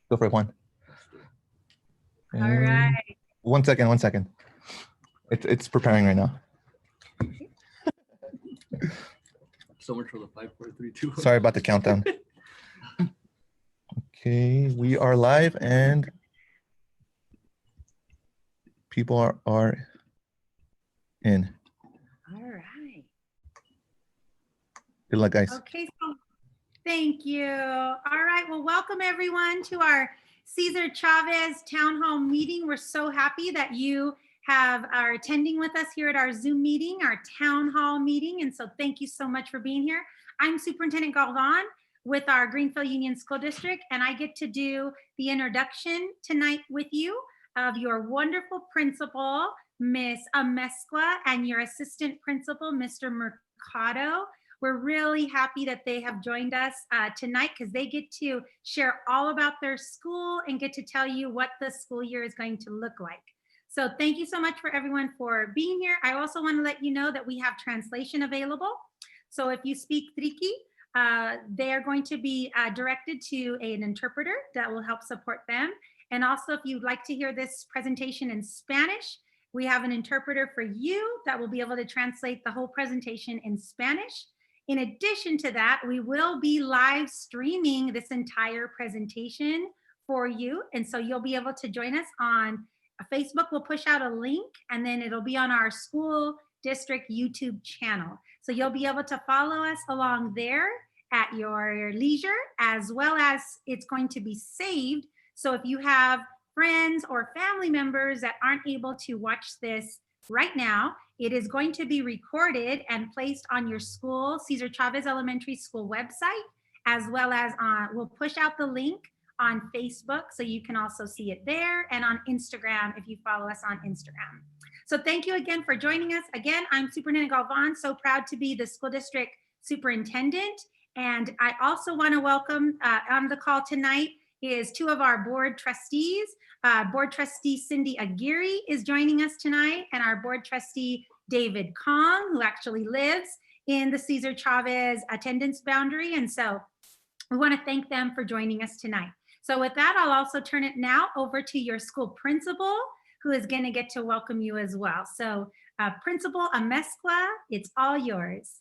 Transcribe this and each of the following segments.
Go for it, Juan. All right. 1 second, 1 second. It's preparing right now. So much for the 5, 4, 3, 2. Sorry about the countdown. Okay, we are live and people are in. All right. Good luck, guys. Okay, so thank you. All right, well, welcome everyone to our Cesar Chavez Town Hall meeting. We're so happy that you are attending with us here at our Zoom meeting, our Town Hall meeting. And so thank you so much for being here. I'm Superintendent Galvan with our Greenfield Union School District, and I get to do the introduction tonight with you of your wonderful principal, Miss Amezcua, and your assistant principal, Mr. Mercado. We're really happy that they have joined us tonight because they get to share all about their school and get to tell you what the school year is going to look like. So thank you so much for everyone for being here. I also want to let you know that we have translation available. So if you speak Triqui, they are going to be directed to an interpreter that will help support them. And also, if you'd like to hear this presentation in Spanish, we have an interpreter for you that will be able to translate the whole presentation in Spanish. In addition to that, we will be live streaming this entire presentation for you. And so you'll be able to join us on Facebook. We'll push out a link and then it'll be on our school district YouTube channel. So you'll be able to follow us along there at your leisure, as well as it's going to be saved. So if you have friends or family members that aren't able to watch this right now, it is going to be recorded and placed on your school, Cesar Chavez Elementary School website, as well as we'll push out the link on Facebook so you can also see it there, and on Instagram if you follow us on Instagram. So thank you again for joining us. Again, I'm Superintendent Galvan, so proud to be the school district superintendent. And I also want to welcome on the call tonight is two of our board trustees. Board trustee Cindy Aguirre is joining us tonight, and our board trustee David Kong, who actually lives in the Cesar Chavez attendance boundary. And so we want to thank them for joining us tonight. So with that, I'll also turn it now over to your school principal, who is going to get to welcome you as well. So Principal Amezcua, it's all yours.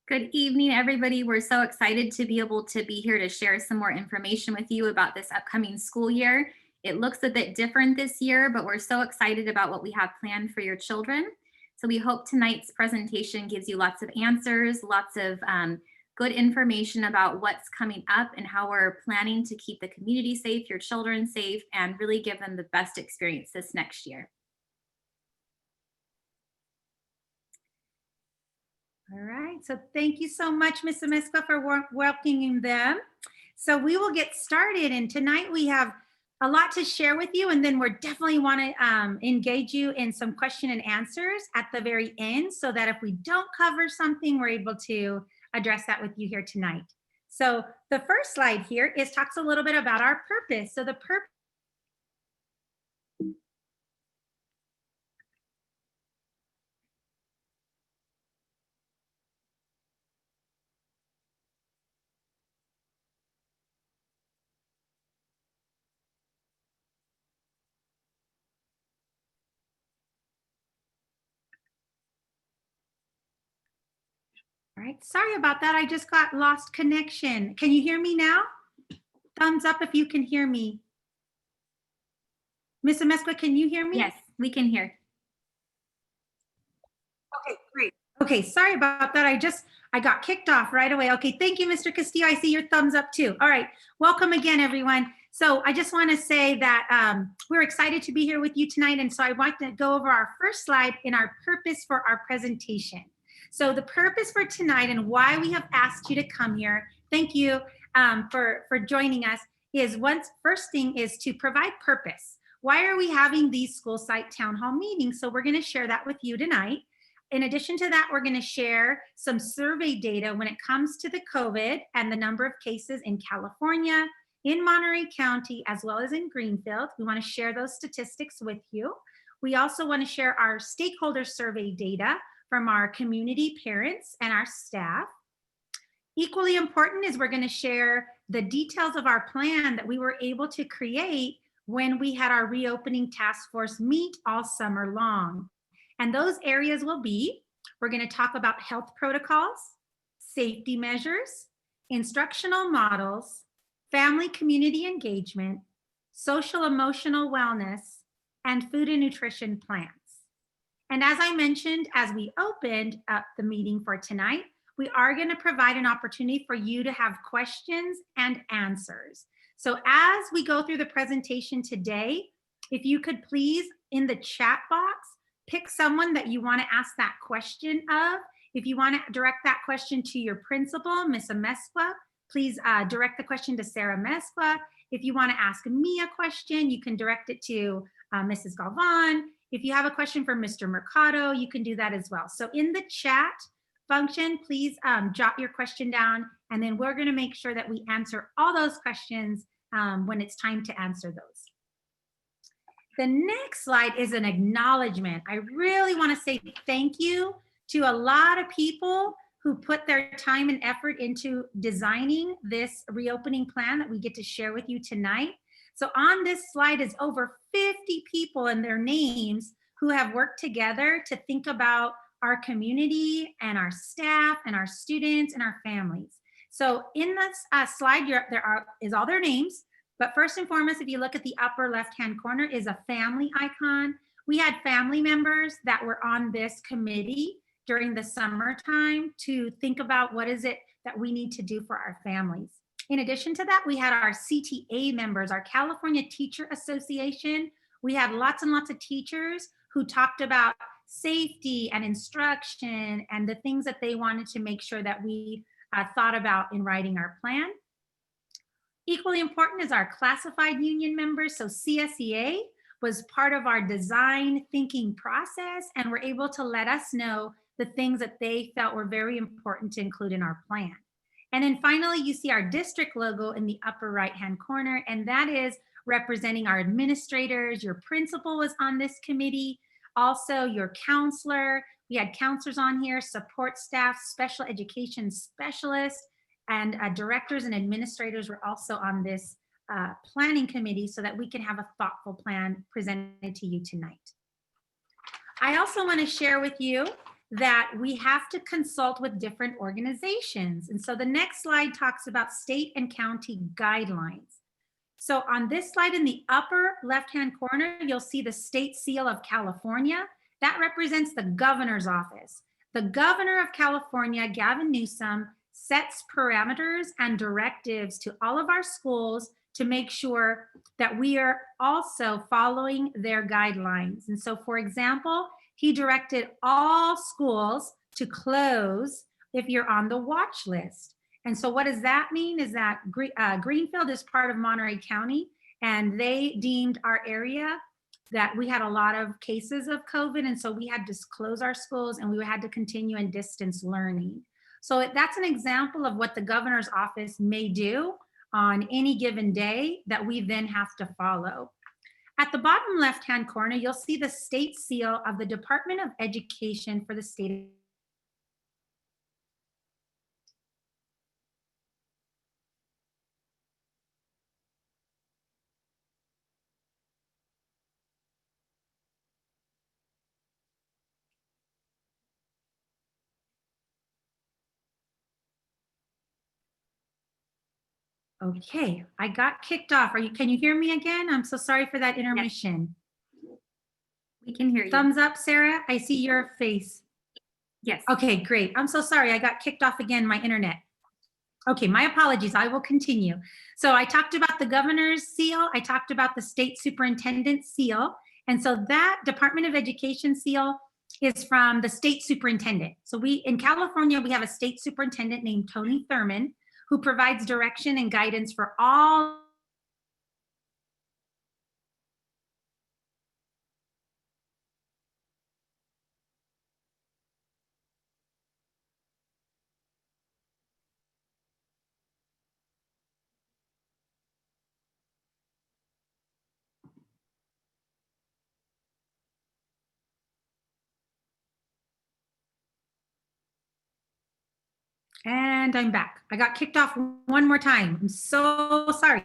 Good evening, everybody. We're so excited to be able to be here to share some more information with you about this upcoming school year. It looks a bit different this year, but we're so excited about what we have planned for your children. So we hope tonight's presentation gives you lots of answers, lots of good information about what's coming up and how we're planning to keep the community safe, your children safe, and really give them the best experience this next year. All right, so thank you so much, Ms. Amezcua, for welcoming them. So we will get started, and tonight we have a lot to share with you, and then we're definitely want to engage you in some question and answers at the very end, so that if we don't cover something, we're able to address that with you here tonight. So the first slide here talks a little bit about our purpose. So the purpose. All right, sorry about that. I just got lost connection. Can you hear me now? Thumbs up if you can hear me. Ms. Amezcua, can you hear me? Yes, we can hear. Okay, great. Okay, sorry about that. I got kicked off right away. Okay, thank you, Mr. Castillo. I see your thumbs up too. All right, welcome again, everyone. So I just want to say that we're excited to be here with you tonight. And so I want to go over our first slide in our purpose for our presentation. So the purpose for tonight and why we have asked you to come here, thank you for joining us, is first thing is to provide purpose. Why are we having these school site town hall meetings? So we're going to share that with you tonight. In addition to that, we're going to share some survey data when it comes to the COVID and the number of cases in California, in Monterey County, as well as in Greenfield. We want to share those statistics with you. We also want to share our stakeholder survey data from our community, parents, and our staff. Equally important is we're going to share the details of our plan that we were able to create when we had our reopening task force meet all summer long. And those areas will be, we're going to talk about health protocols, safety measures, instructional models, family community engagement, social emotional wellness, and food and nutrition plans. And as I mentioned, as we opened up the meeting for tonight, we are going to provide an opportunity for you to have questions and answers. So as we go through the presentation today, if you could please, in the chat box, pick someone that you want to ask that question of. If you want to direct that question to your principal, Ms. Amesqua, please direct the question to Sarah Amesqua. If you want to ask me a question, you can direct it to Mrs. Galvan. If you have a question for Mr. Mercado, you can do that as well. So in the chat function, please jot your question down, and then we're going to make sure that we answer all those questions when it's time to answer those. The next slide is an acknowledgement. I really want to say thank you to a lot of people who put their time and effort into designing this reopening plan that we get to share with you tonight. So on this slide is over 50 people and their names who have worked together to think about our community and our staff and our students and our families. So in this slide, there is all their names. But first and foremost, if you look at the upper left-hand corner is a family icon. We had family members that were on this committee during the summertime to think about what is it that we need to do for our families. In addition to that, we had our CTA members, our California Teacher Association. We had lots and lots of teachers who talked about safety and instruction and the things that they wanted to make sure that we thought about in writing our plan. Equally important is our classified union members. So CSEA was part of our design thinking process and were able to let us know the things that they felt were very important to include in our plan. And then finally, you see our district logo in the upper right-hand corner, and that is representing our administrators. Your principal was on this committee, also your counselor. We had counselors on here, support staff, special education specialists, and directors and administrators were also on this planning committee so that we can have a thoughtful plan presented to you tonight. I also want to share with you that we have to consult with different organizations. And so the next slide talks about state and county guidelines. So on this slide in the upper left-hand corner, you'll see the state seal of California. That represents the governor's office. The governor of California, Gavin Newsom, sets parameters and directives to all of our schools to make sure that we are also following their guidelines. And so, for example, he directed all schools to close if you're on the watch list. And so what does that mean is that Greenfield is part of Monterey County, and they deemed our area that we had a lot of cases of COVID. And so we had to close our schools and we had to continue in distance learning. So that's an example of what the governor's office may do on any given day that we then have to follow. At the bottom left-hand corner, you'll see the state seal of the Department of Education for the state. Okay, I got kicked off. Can you hear me again? I'm so sorry for that intermission. We can hear you. Thumbs up, Sarah. I see your face. Yes. Okay, great. I'm so sorry. I got kicked off again, my internet. Okay, my apologies. I will continue. So I talked about the governor's seal. I talked about the state superintendent seal. And so that Department of Education seal is from the state superintendent. So in California, we have a state superintendent named Tony Thurman, who provides direction and guidance for all And I'm back. I got kicked off one more time. I'm so sorry.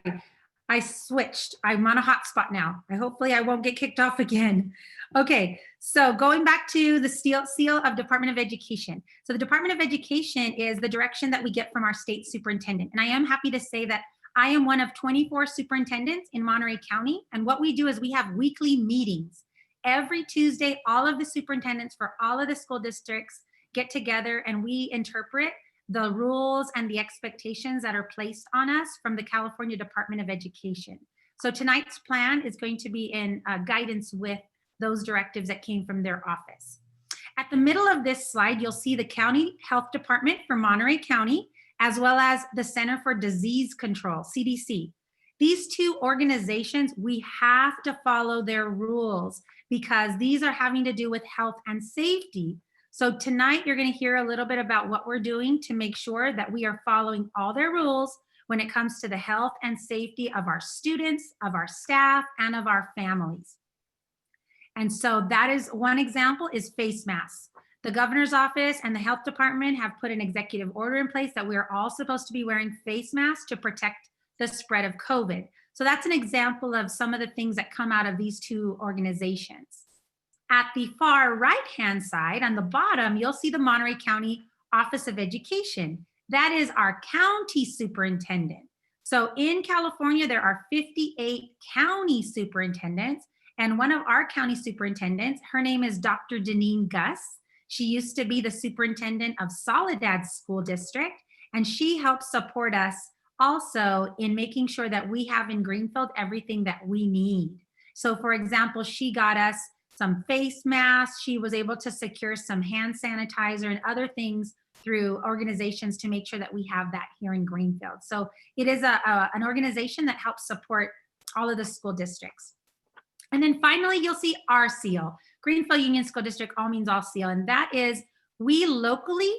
I switched. I'm on a hotspot now. Hopefully I won't get kicked off again. Okay, so going back to the seal of Department of Education. So the Department of Education is the direction that we get from our state superintendent. And I am happy to say that I am one of 24 superintendents in Monterey County. And what we do is we have weekly meetings. Every Tuesday, all of the superintendents for all of the school districts get together and we interpret the rules and the expectations that are placed on us from the California Department of Education. So tonight's plan is going to be in guidance with those directives that came from their office. At the middle of this slide, you'll see the County Health Department for Monterey County, as well as the Center for Disease Control, CDC. These two organizations, we have to follow their rules because these are having to do with health and safety. So tonight you're going to hear a little bit about what we're doing to make sure that we are following all their rules when it comes to the health and safety of our students, of our staff, and of our families. And so that is one example is face masks. The governor's office and the health department have put an executive order in place that we are all supposed to be wearing face masks to protect the spread of COVID. So that's an example of some of the things that come out of these two organizations. At the far right-hand side, on the bottom, you'll see the Monterey County Office of Education. That is our county superintendent. So in California, there are 58 county superintendents, and one of our county superintendents, her name is Dr. Deneen Gus. She used to be the superintendent of Soledad School District, and she helps support us also in making sure that we have in Greenfield everything that we need. So for example, she got us some face masks. She was able to secure some hand sanitizer and other things through organizations to make sure that we have that here in Greenfield. So it is an organization that helps support all of the school districts. And then finally, you'll see our seal. Greenfield Union School District all means all seal. And that is we locally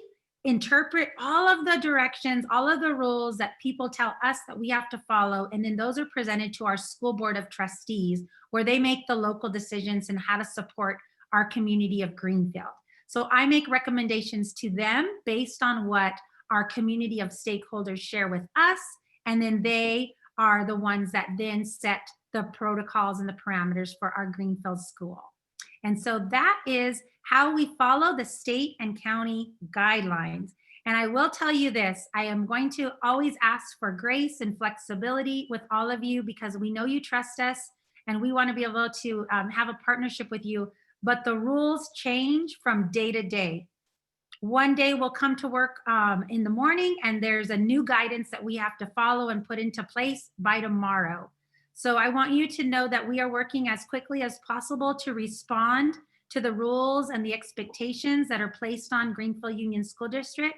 interpret all of the directions, all of the rules that people tell us that we have to follow. And then those are presented to our school board of trustees where they make the local decisions and how to support our community of Greenfield. So I make recommendations to them based on what our community of stakeholders share with us. And then they are the ones that then set the protocols and the parameters for our Greenfield school. And so that is how we follow the state and county guidelines. And I will tell you this, I am going to always ask for grace and flexibility with all of you because we know you trust us and we want to be able to have a partnership with you, but the rules change from day to day. One day we'll come to work in the morning and there's a new guidance that we have to follow and put into place by tomorrow. So I want you to know that we are working as quickly as possible to respond to the rules and the expectations that are placed on Greenfield Union School District.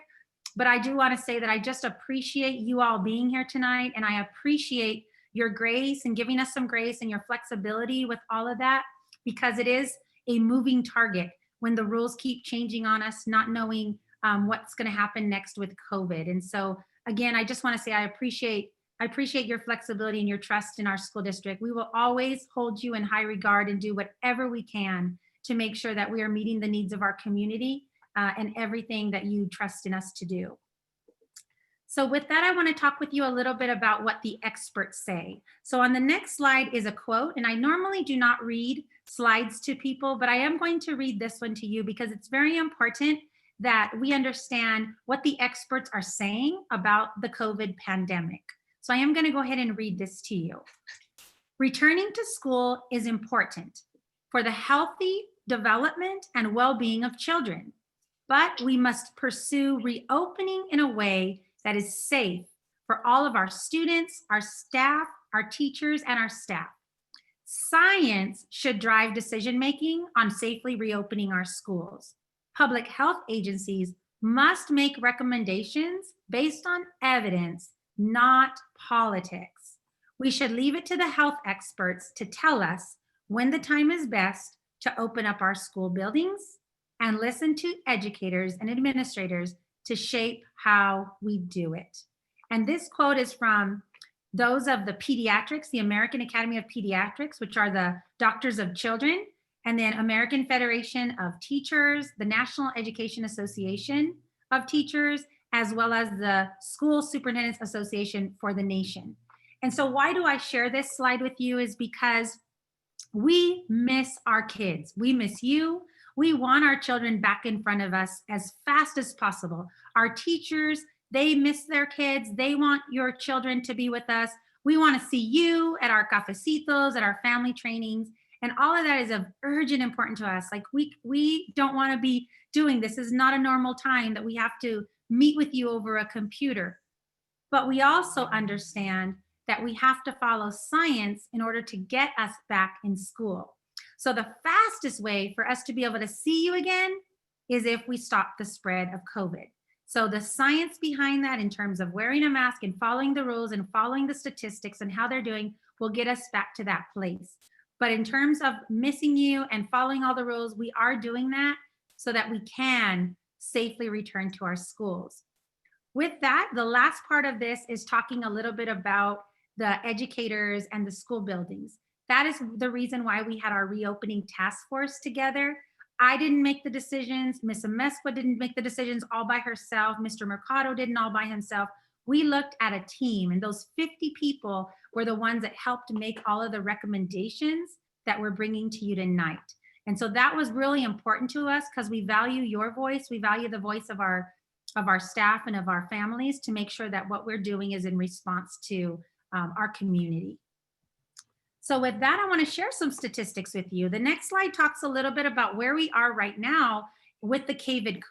But I do want to say that I just appreciate you all being here tonight, and I appreciate your grace and giving us some grace and your flexibility with all of that, because it is a moving target when the rules keep changing on us, not knowing what's going to happen next with COVID. And so again, I just want to say I appreciate your flexibility and your trust in our school district. We will always hold you in high regard and do whatever we can to make sure that we are meeting the needs of our community and everything that you trust in us to do. So with that, I want to talk with you a little bit about what the experts say. So on the next slide is a quote, and I normally do not read slides to people, but I am going to read this one to you because it's very important that we understand what the experts are saying about the COVID pandemic. So I am going to go ahead and read this to you. Returning to school is important for the healthy development and well-being of children, but we must pursue reopening in a way that is safe for all of our students, our staff, our teachers, and our staff. Science should drive decision-making on safely reopening our schools. Public health agencies must make recommendations based on evidence, not politics. We should leave it to the health experts to tell us when the time is best to open up our school buildings and listen to educators and administrators to shape how we do it. And this quote is from those of the pediatrics, the American Academy of Pediatrics, which are the doctors of children, and then American Federation of Teachers, the National Education Association of Teachers, as well as the School Superintendents Association for the nation. And so why do I share this slide with you is because we miss our kids. We miss you. We want our children back in front of us as fast as possible. Our teachers, they miss their kids. They want your children to be with us. We want to see you at our cafecitos, at our family trainings. And all of that is of urgent importance to us. Like we don't want to be doing this. This is not a normal time that we have to meet with you over a computer. But we also understand that we have to follow science in order to get us back in school. So the fastest way for us to be able to see you again is if we stop the spread of COVID. So the science behind that in terms of wearing a mask and following the rules and following the statistics and how they're doing will get us back to that place. But in terms of missing you and following all the rules, we are doing that so that we can safely return to our schools. With that, the last part of this is talking a little bit about the educators and the school buildings. That is the reason why we had our reopening task force together. I didn't make the decisions. Ms. Amesqua didn't make the decisions all by herself. Mr. Mercado didn't all by himself. We looked at a team, and those 50 people were the ones that helped make all of the recommendations that we're bringing to you tonight. And so that was really important to us because we value your voice. We value the voice of our staff and of our families to make sure that what we're doing is in response to our community. So with that, I want to share some statistics with you. The next slide talks a little bit about where we are right now with the COVID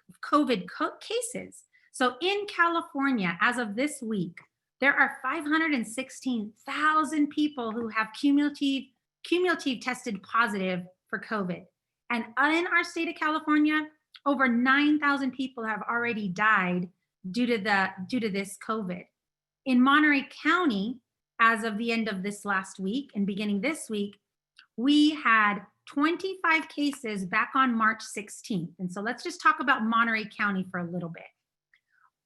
cases. So in California, as of this week, there are 516,000 people who have cumulative tested positive for COVID. And in our state of California, over 9,000 people have already died due to this COVID. In Monterey County, as of the end of this last week and beginning this week, we had 25 cases back on March 16th. And so let's just talk about Monterey County for a little bit.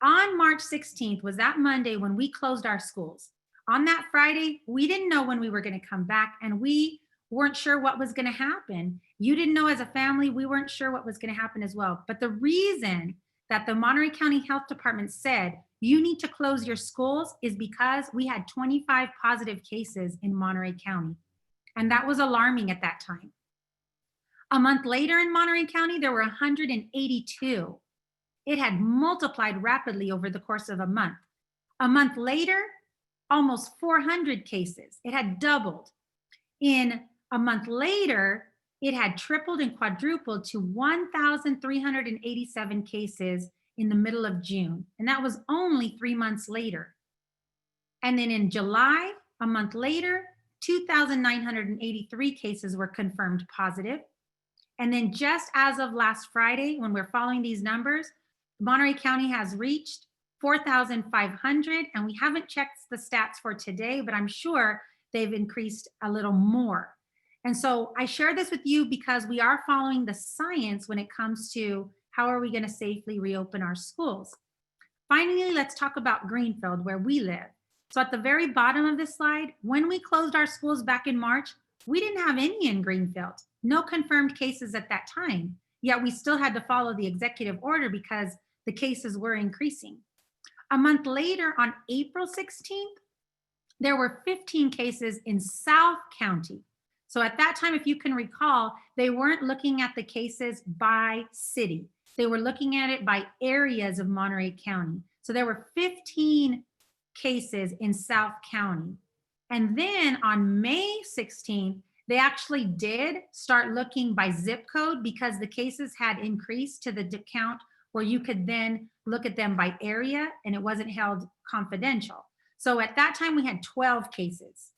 On March 16th was that Monday when we closed our schools. On that Friday, we didn't know when we were going to come back, and we weren't sure what was going to happen. You didn't know as a family, we weren't sure what was going to happen as well. But the reason that the Monterey County Health Department said you need to close your schools is because we had 25 positive cases in Monterey County. And that was alarming at that time. A month later in Monterey County, there were 182. It had multiplied rapidly over the course of a month. A month later, almost 400 cases. It had doubled. In a month later, it had tripled and quadrupled to 1,387 cases in the middle of June. And that was only 3 months later. And then in July, a month later, 2,983 cases were confirmed positive. And then just as of last Friday, when we're following these numbers, Monterey County has reached 4,500, and we haven't checked the stats for today, but I'm sure they've increased a little more. And so I share this with you because we are following the science when it comes to how are we going to safely reopen our schools. Finally, let's talk about Greenfield, where we live. So at the very bottom of this slide, when we closed our schools back in March, we didn't have any in Greenfield, no confirmed cases at that time. Yet we still had to follow the executive order because the cases were increasing. A month later, on April 16th, there were 15 cases in South County. So at that time, if you can recall, they weren't looking at the cases by city. They were looking at it by areas of Monterey County. So there were 15 cases in South County. And then on May 16th, they actually did start looking by zip code because the cases had increased to the count where you could then look at them by area and it wasn't held confidential. So at that time we had 12 cases.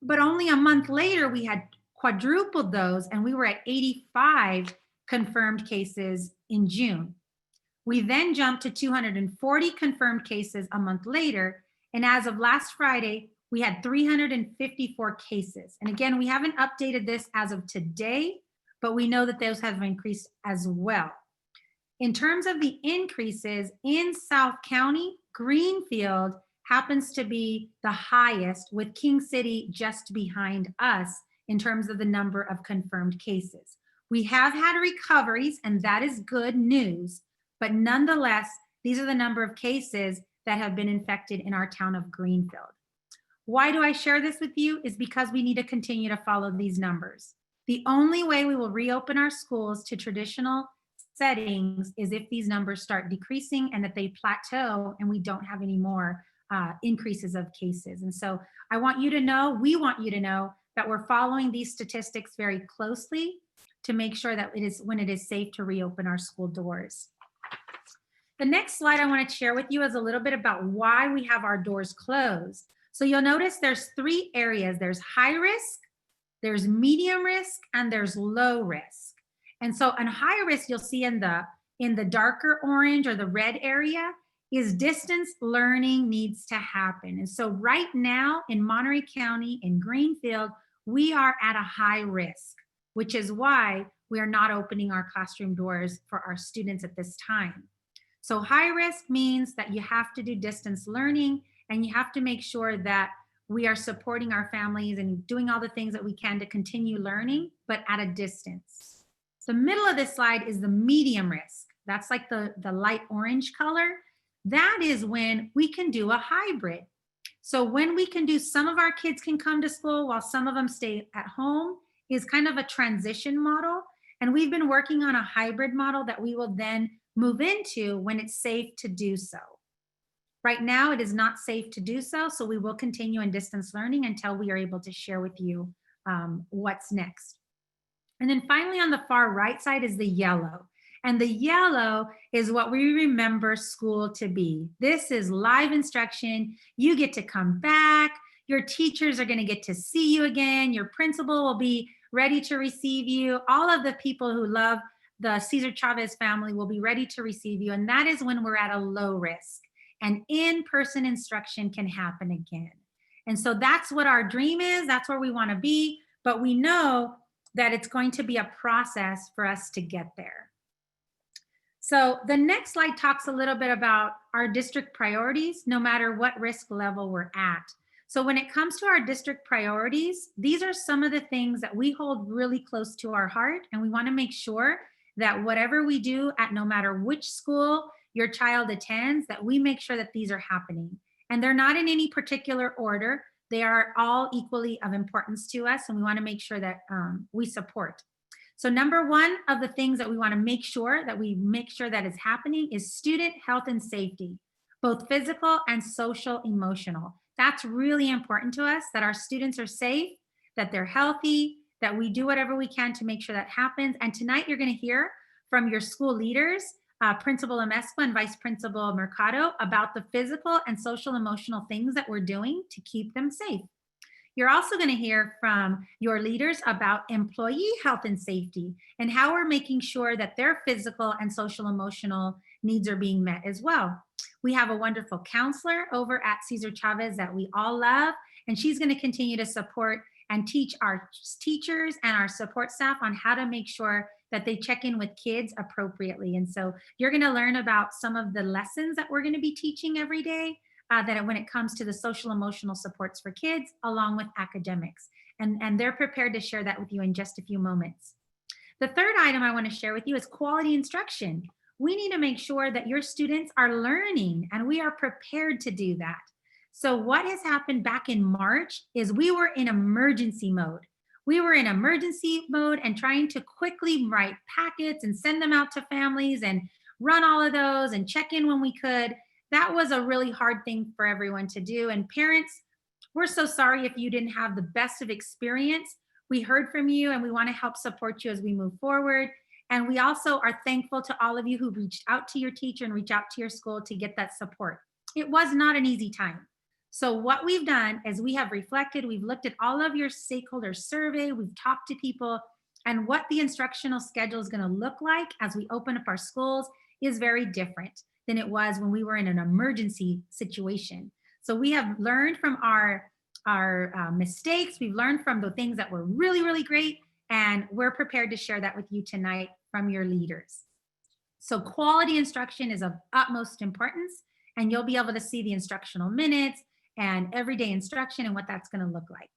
But only a month later we had quadrupled those and we were at 85 confirmed cases in June. We then jumped to 240 confirmed cases a month later. And as of last Friday, we had 354 cases. And again, we haven't updated this as of today, but we know that those have increased as well. In terms of the increases in South County, Greenfield happens to be the highest, with King City just behind us in terms of the number of confirmed cases. We have had recoveries, and that is good news, but nonetheless, These are the number of cases that have been infected in our town of Greenfield. Why do I share this with you? Is because we need to continue to follow these numbers. The only way we will reopen our schools to traditional settings is if these numbers start decreasing and that they plateau and we don't have any more increases of cases. And so I want you to know, we want you to know that we're following these statistics very closely to make sure that when it is safe to reopen our school doors. The next slide I want to share with you is a little bit about why we have our doors closed. So you'll notice there's 3 areas. There's high risk, there's medium risk, and there's low risk. And so on high risk, you'll see in the darker orange or the red area is distance learning needs to happen. And so right now in Monterey County, in Greenfield, we are at a high risk, which is why we are not opening our classroom doors for our students at this time. So high risk means that you have to do distance learning and you have to make sure that we are supporting our families and doing all the things that we can to continue learning, but at a distance. The middle of this slide is the medium risk. That's like the light orange color. That is when we can do a hybrid. So when we can do, some of our kids can come to school while some of them stay at home, is kind of a transition model. And we've been working on a hybrid model that we will then move into when it's safe to do so. Right now, it is not safe to do so, so we will continue in distance learning until we are able to share with you what's next. And then finally, on the far right side is the yellow. And the yellow is what we remember school to be. This is live instruction. You get to come back. Your teachers are going to get to see you again. Your principal will be ready to receive you. All of the people who love the Cesar Chavez family will be ready to receive you. And that is when we're at a low risk. And in-person instruction can happen again. And so that's what our dream is. That's where we want to be. But we know that it's going to be a process for us to get there. So the next slide talks a little bit about our district priorities, no matter what risk level we're at. So when it comes to our district priorities, these are some of the things that we hold really close to our heart. And we want to make sure that whatever we do at no matter which school your child attends, that we make sure that these are happening. And they're not in any particular order. They are all equally of importance to us, and we want to make sure that we support. So number one of the things that we want to make sure that is happening is student health and safety, both physical and social, emotional. That's really important to us, that our students are safe, that they're healthy, that we do whatever we can to make sure that happens. And tonight you're going to hear from your school leaders, Principal Amesqua and Vice Principal Mercado, about the physical and social emotional things that we're doing to keep them safe. You're also going to hear from your leaders about employee health and safety and how we're making sure that their physical and social emotional needs are being met as well. We have a wonderful counselor over at Cesar Chavez that we all love, and she's going to continue to support and teach our teachers and our support staff on how to make sure that they check in with kids appropriately. And so you're going to learn about some of the lessons that we're going to be teaching every day, that when it comes to the social emotional supports for kids, along with academics. And they're prepared to share that with you in just a few moments. The third item I want to share with you is quality instruction. We need to make sure that your students are learning, and we are prepared to do that. So what has happened back in March is we were in emergency mode. We were in emergency mode and trying to quickly write packets and send them out to families and run all of those and check in when we could. That was a really hard thing for everyone to do. And parents, we're so sorry if you didn't have the best of experience. We heard from you and we want to help support you as we move forward. And we also are thankful to all of you who reached out to your teacher and reach out to your school to get that support. It was not an easy time. So what we've done is we have reflected, we've looked at all of your stakeholder survey, we've talked to people, and what the instructional schedule is going to look like as we open up our schools is very different than it was when we were in an emergency situation. So we have learned from our mistakes, we've learned from the things that were really, really great, and we're prepared to share that with you tonight from your leaders. So quality instruction is of utmost importance, and you'll be able to see the instructional minutes and everyday instruction and what that's going to look like.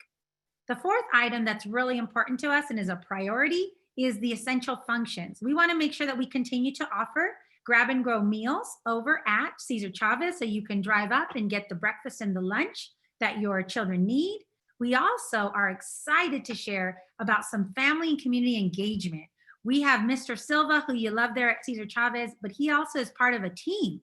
The fourth item that's really important to us and is a priority is the essential functions. We want to make sure that we continue to offer grab and go meals over at Cesar Chavez so you can drive up and get the breakfast and the lunch that your children need. We also are excited to share about some family and community engagement. We have Mr. Silva, who you love there at Cesar Chavez, but he also is part of a team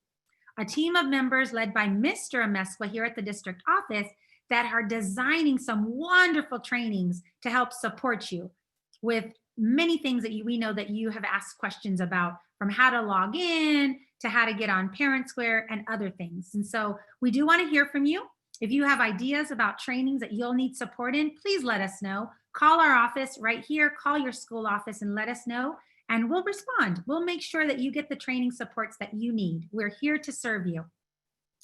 of members led by Mr. Amesqua here at the district office that are designing some wonderful trainings to help support you with many things that we know that you have asked questions about, from how to log in to how to get on Parent Square and other things. And so we do want to hear from you. If you have ideas about trainings that you'll need support in, please let us know. Call our office right here, call your school office and let us know, and we'll respond. We'll make sure that you get the training supports that you need. We're here to serve you.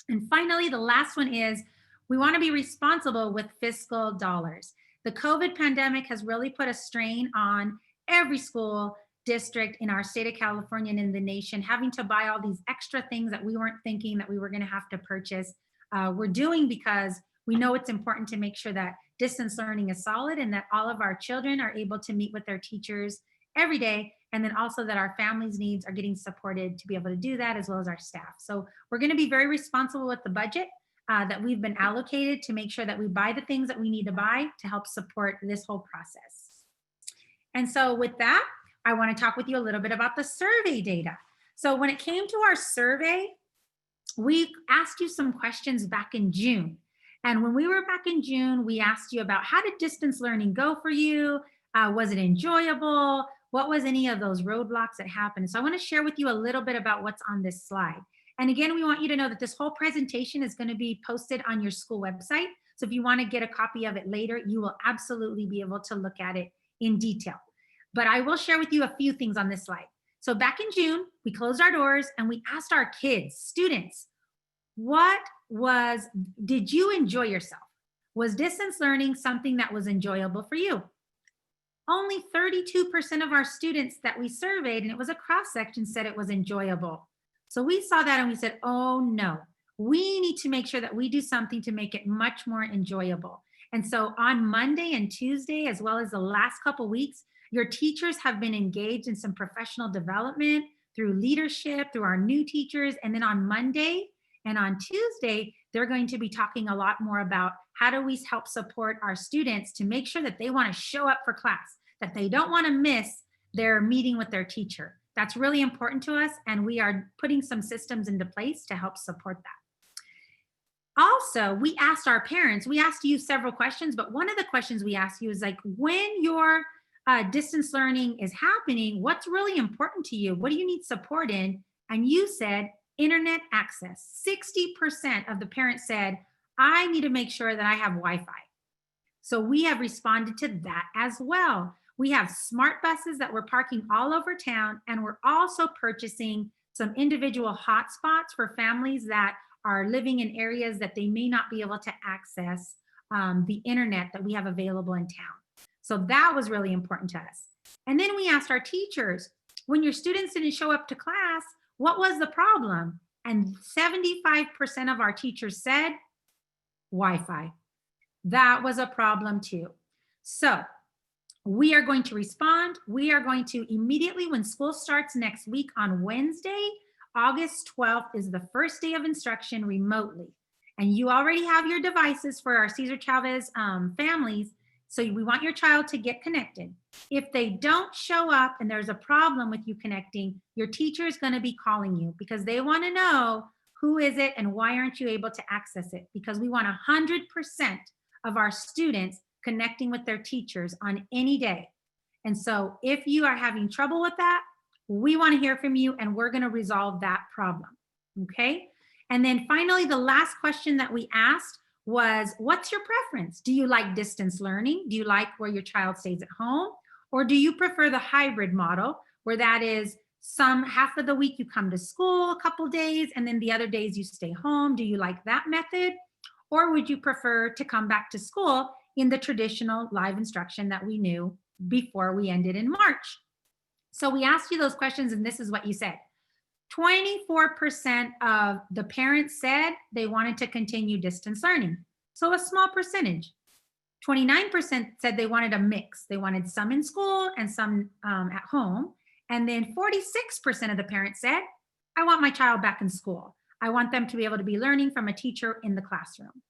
And finally, the last one is we want to be responsible with fiscal dollars. The COVID pandemic has really put a strain on every school district in our state of California and in the nation, having to buy all these extra things that we weren't thinking that we were going to have to purchase. We're doing because we know it's important to make sure that distance learning is solid and that all of our children are able to meet with their teachers every day, and then also that our families' needs are getting supported to be able to do that, as well as our staff. So we're going to be very responsible with the budget that we've been allocated to make sure that we buy the things that we need to buy to help support this whole process. And so with that, I want to talk with you a little bit about the survey data. So when it came to our survey, we asked you some questions back in June. And when we were back in June, we asked you about how did distance learning go for you? Was it enjoyable? What was any of those roadblocks that happened? So I want to share with you a little bit about what's on this slide. And again, we want you to know that this whole presentation is going to be posted on your school website. So if you want to get a copy of it later, you will absolutely be able to look at it in detail. But I will share with you a few things on this slide. So back in June, we closed our doors and we asked our kids, students, did you enjoy yourself? Was distance learning something that was enjoyable for you? Only 32% of our students that we surveyed, and it was a cross section, said it was enjoyable. So we saw that and we said, oh no, we need to make sure that we do something to make it much more enjoyable. And so on Monday and Tuesday, as well as the last couple weeks, your teachers have been engaged in some professional development through leadership, through our new teachers. And then on Monday and on Tuesday, they're going to be talking a lot more about how do we help support our students to make sure that they want to show up for class, that they don't want to miss their meeting with their teacher. That's really important to us, and we are putting some systems into place to help support that. Also, we asked our parents, we asked you several questions, but one of the questions we asked you is like, when your distance learning is happening, what's really important to you? What do you need support in? And you said internet access. 60% of the parents said, I need to make sure that I have Wi-Fi. So we have responded to that as well. We have smart buses that we're parking all over town, and we're also purchasing some individual hotspots for families that are living in areas that they may not be able to access the internet that we have available in town. So that was really important to us. And then we asked our teachers, when your students didn't show up to class, what was the problem? And 75% of our teachers said Wi-Fi. That was a problem too. So we are going to respond. We are going to immediately, when school starts next week on Wednesday, August 12th is the first day of instruction remotely. And you already have your devices for our Cesar Chavez families. So we want your child to get connected. If they don't show up and there's a problem with you connecting, your teacher is going to be calling you because they want to know who is it and why aren't you able to access it? Because we want 100% of our students connecting with their teachers on any day. And so if you are having trouble with that, we want to hear from you and we're going to resolve that problem. Okay. And then finally, the last question that we asked was, what's your preference? Do you like distance learning? Do you like where your child stays at home? Or do you prefer the hybrid model where that is half of the week you come to school a couple days and then the other days you stay home? Do you like that method? Or would you prefer to come back to school in the traditional live instruction that we knew before we ended in March? So we asked you those questions and this is what you said. 24% of the parents said they wanted to continue distance learning. So a small percentage. 29% said they wanted a mix. They wanted some in school and some at home. And then 46% of the parents said I want my child back in school. I want them to be able to be learning from a teacher in the classroom.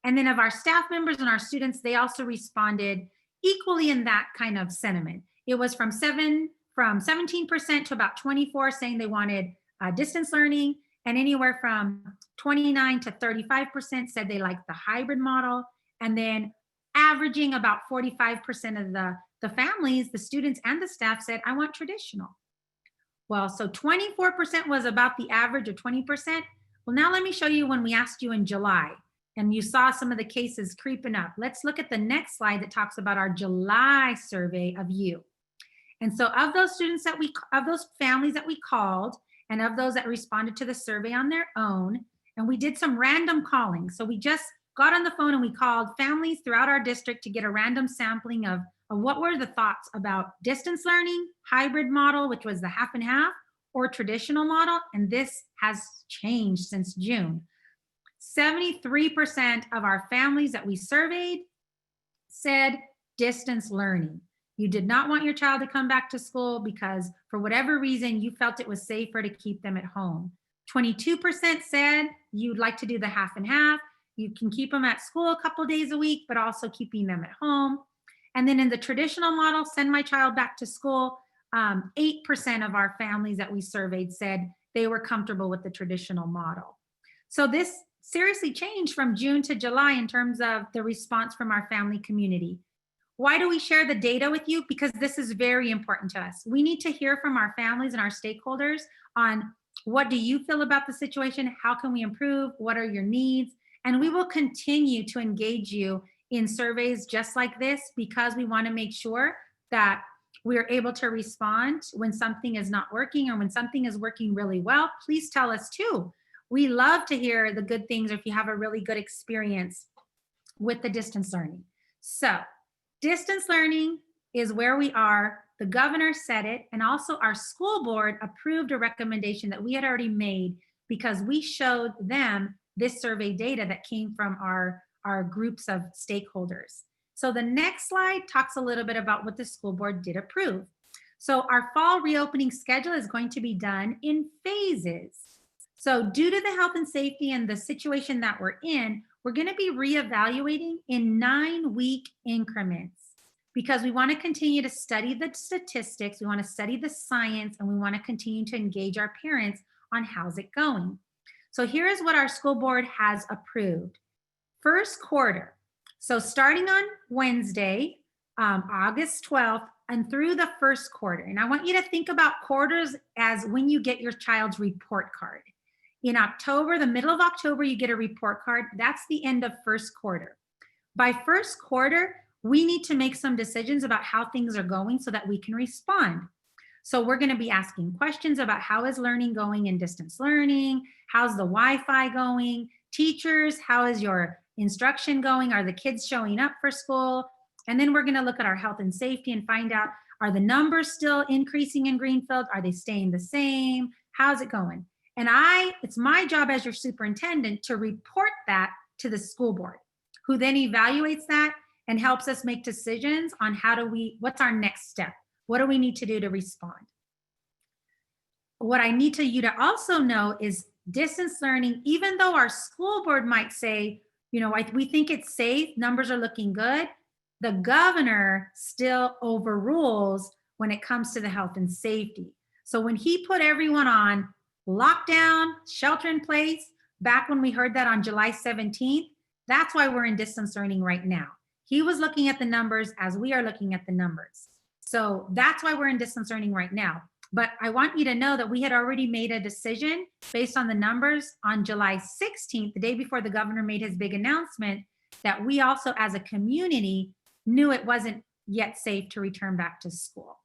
And then of our staff members and our students, they also responded equally in that kind of sentiment. It was from 17% to about 24 saying they wanted distance learning, and anywhere from 29 to 35% said they liked the hybrid model. And then averaging about 45% of the families, the students and the staff said, I want traditional. Well, so 24% was about the average of 20%. Well, now let me show you when we asked you in July and you saw some of the cases creeping up. Let's look at the next slide that talks about our July survey of you. And so of those students that of those families that we called, and of those that responded to the survey on their own, and we did some random calling. So we just got on the phone and we called families throughout our district to get a random sampling of what were the thoughts about distance learning, hybrid model, which was the half and half, or traditional model. And this has changed since June. 73% of our families that we surveyed said distance learning. You did not want your child to come back to school because for whatever reason, you felt it was safer to keep them at home. 22% said you'd like to do the half and half. You can keep them at school a couple days a week, but also keeping them at home. And then in the traditional model, send my child back to school, 8% of our families that we surveyed said they were comfortable with the traditional model. So this seriously changed from June to July in terms of the response from our family community. Why do we share the data with you? Because this is very important to us. We need to hear from our families and our stakeholders on what do you feel about the situation? How can we improve? What are your needs? And we will continue to engage you in surveys just like this because we want to make sure that we're able to respond when something is not working or when something is working really well. Please tell us too. We love to hear the good things or if you have a really good experience with the distance learning. So distance learning is where we are. The governor said it, and also our school board approved a recommendation that we had already made because we showed them this survey data that came from our groups of stakeholders. So the next slide talks a little bit about what the school board did approve. So our fall reopening schedule is going to be done in phases. So due to the health and safety and the situation that we're in, we're going to be reevaluating in 9-week increments because we want to continue to study the statistics, we want to study the science, and we want to continue to engage our parents on how's it going. So here is what our school board has approved. First quarter, so starting on Wednesday, August 12th, and through the first quarter. And I want you to think about quarters as when you get your child's report card. In October, the middle of October, you get a report card. That's the end of first quarter. By first quarter, we need to make some decisions about how things are going so that we can respond. So we're going to be asking questions about how is learning going in distance learning? How's the Wi-Fi going? Teachers, how is your instruction going? Are the kids showing up for school? And then we're going to look at our health and safety and find out, are the numbers still increasing in Greenfield? Are they staying the same? How's it going? And it's my job as your superintendent to report that to the school board, who then evaluates that and helps us make decisions on what's our next step? What do we need to do to respond? What I need you to also know is distance learning, even though our school board might say, we think it's safe, numbers are looking good, the governor still overrules when it comes to the health and safety. So when he put everyone on lockdown, shelter in place, back when we heard that on July 17th, that's why we're in distance learning right now. He was looking at the numbers as we are looking at the numbers. So that's why we're in distance learning right now. But I want you to know that we had already made a decision based on the numbers on July 16th, the day before the governor made his big announcement, that we also as a community knew it wasn't yet safe to return back to school.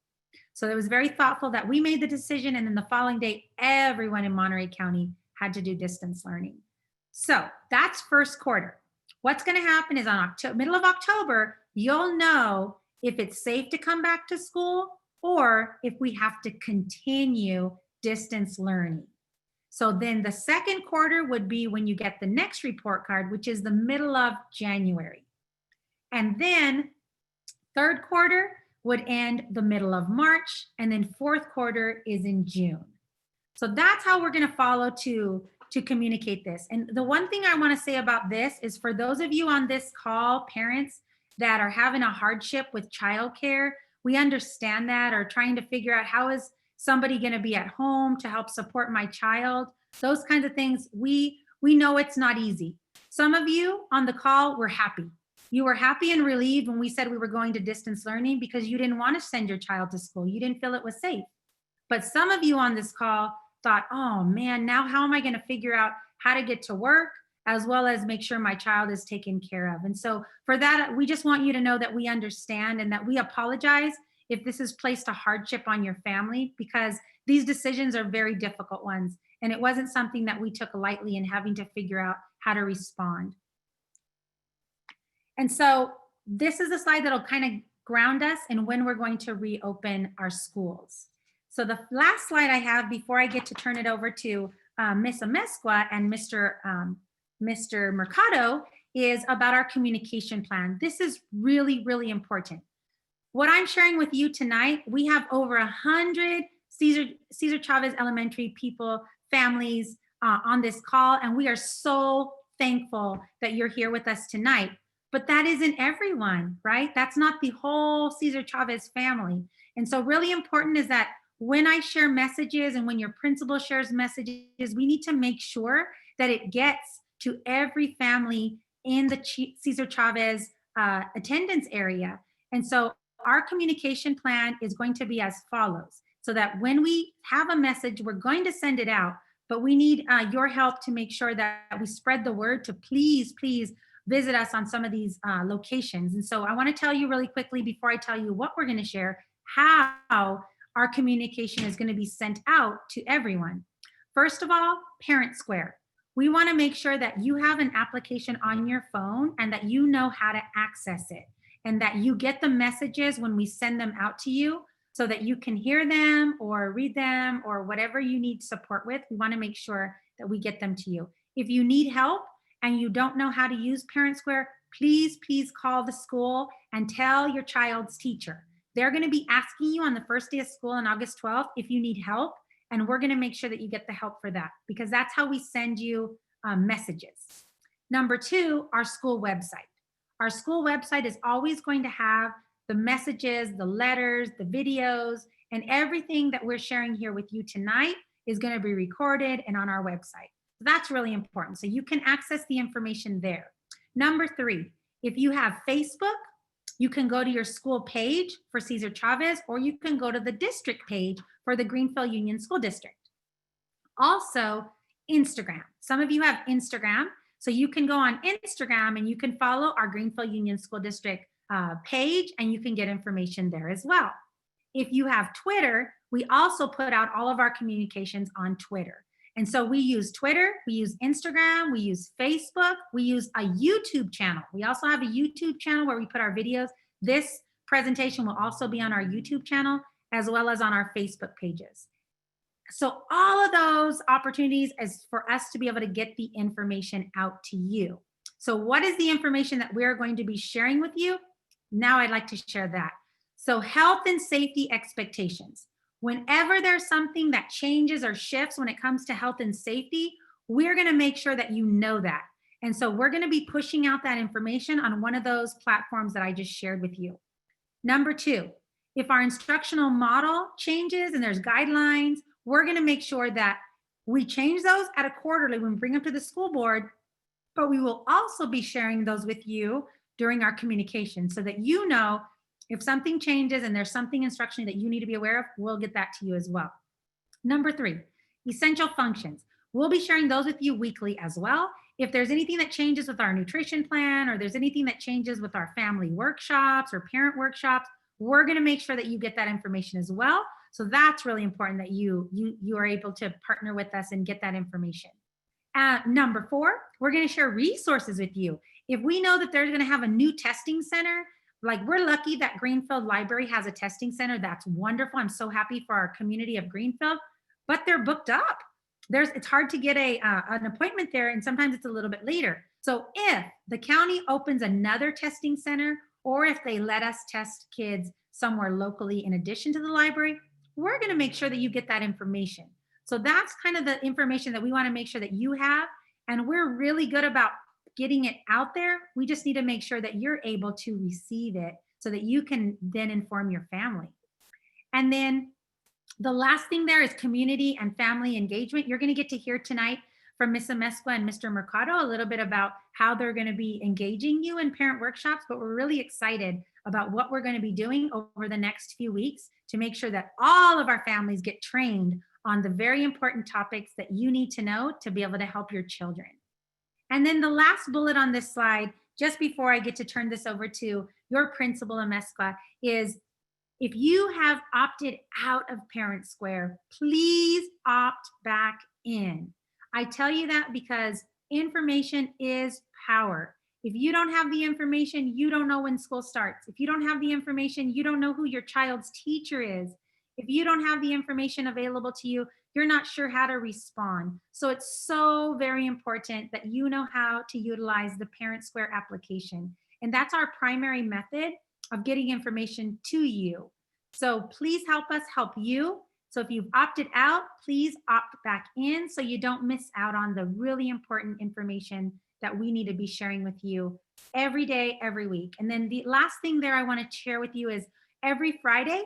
So it was very thoughtful that we made the decision, and then the following day, everyone in Monterey County had to do distance learning. So that's first quarter. What's going to happen is on middle of October, you'll know if it's safe to come back to school or if we have to continue distance learning. So then the second quarter would be when you get the next report card, which is the middle of January. And then third quarter would end the middle of March, and then fourth quarter is in June. So that's how we're going to follow to communicate this. And the one thing I want to say about this is for those of you on this call, parents that are having a hardship with childcare, we understand that, or trying to figure out how is somebody going to be at home to help support my child. Those kinds of things, we know it's not easy. Some of you on the call were happy. You were happy and relieved when we said we were going to distance learning because you didn't want to send your child to school. You didn't feel it was safe. But some of you on this call thought, oh man, now how am I going to figure out how to get to work as well as make sure my child is taken care of? And so for that, we just want you to know that we understand and that we apologize if this has placed a hardship on your family, because these decisions are very difficult ones. And it wasn't something that we took lightly in having to figure out how to respond. And so this is a slide that'll kind of ground us in when we're going to reopen our schools. So the last slide I have before I get to turn it over to Ms. Amezcua and Mr. Mercado is about our communication plan. This is really, really important. What I'm sharing with you tonight, we have over 100 Cesar Chavez Elementary people, families on this call, and we are so thankful that you're here with us tonight. But that isn't everyone, right? That's not the whole Cesar Chavez family. And so really important is that when I share messages and when your principal shares messages, we need to make sure that it gets to every family in the Cesar Chavez attendance area. And so our communication plan is going to be as follows, so that when we have a message, we're going to send it out, but we need your help to make sure that we spread the word to please visit us on some of these locations. And so I want to tell you really quickly before I tell you what we're going to share, how our communication is going to be sent out to everyone. First of all, Parent Square. We want to make sure that you have an application on your phone and that you know how to access it, and that you get the messages when we send them out to you so that you can hear them or read them or whatever you need support with. We want to make sure that we get them to you. If you need help and you don't know how to use Parent Square, please call the school and tell your child's teacher. They're going to be asking you on the first day of school on August 12th if you need help, and we're going to make sure that you get the help for that, because that's how we send you messages. Number 2, our school website. Our school website is always going to have the messages, the letters, the videos, and everything that we're sharing here with you tonight is going to be recorded and on our website. That's really important. So you can access the information there. Number 3, if you have Facebook, you can go to your school page for Cesar Chavez, or you can go to the district page for the Greenfield Union School District. Also, Instagram. Some of you have Instagram, so you can go on Instagram and you can follow our Greenfield Union School District page, and you can get information there as well. If you have Twitter, we also put out all of our communications on Twitter. And so we use Twitter, we use Instagram, we use Facebook, we use a YouTube channel. We also have a YouTube channel where we put our videos. This presentation will also be on our YouTube channel as well as on our Facebook pages. So all of those opportunities is for us to be able to get the information out to you. So what is the information that we're going to be sharing with you? Now I'd like to share that. So health and safety expectations. Whenever there's something that changes or shifts when it comes to health and safety, we're going to make sure that you know that. And so we're going to be pushing out that information on one of those platforms that I just shared with you. Number 2, if our instructional model changes and there's guidelines, we're going to make sure that we change those at a quarterly when we bring them to the school board, but we will also be sharing those with you during our communication so that you know if something changes and there's something instructionally that you need to be aware of, we'll get that to you as well. Number 3, essential functions. We'll be sharing those with you weekly as well. If there's anything that changes with our nutrition plan, or there's anything that changes with our family workshops or parent workshops, we're going to make sure that you get that information as well. So that's really important that you are able to partner with us and get that information. Number 4, we're going to share resources with you. If we know that they're going to have a new testing center, like we're lucky that Greenfield Library has a testing center. That's wonderful. I'm so happy for our community of Greenfield, but they're booked up. It's hard to get an appointment there, and sometimes it's a little bit later. So if the county opens another testing center, or if they let us test kids somewhere locally in addition to the library, we're going to make sure that you get that information. So that's kind of the information that we want to make sure that you have. And we're really good about getting it out there. We just need to make sure that you're able to receive it so that you can then inform your family. And then the last thing there is community and family engagement. You're going to get to hear tonight from Ms. Amesqua and Mr. Mercado a little bit about how they're going to be engaging you in parent workshops, but we're really excited about what we're going to be doing over the next few weeks to make sure that all of our families get trained on the very important topics that you need to know to be able to help your children. And then the last bullet on this slide, just before I get to turn this over to your principal, Amesqua, is if you have opted out of Parent Square, please opt back in. I tell you that because information is power. If you don't have the information, you don't know when school starts. If you don't have the information, you don't know who your child's teacher is. If you don't have the information available to you, you're not sure how to respond. So it's so very important that you know how to utilize the Parent Square application. And that's our primary method of getting information to you. So please help us help you. So if you've opted out, please opt back in so you don't miss out on the really important information that we need to be sharing with you every day, every week. And then the last thing there I want to share with you is every Friday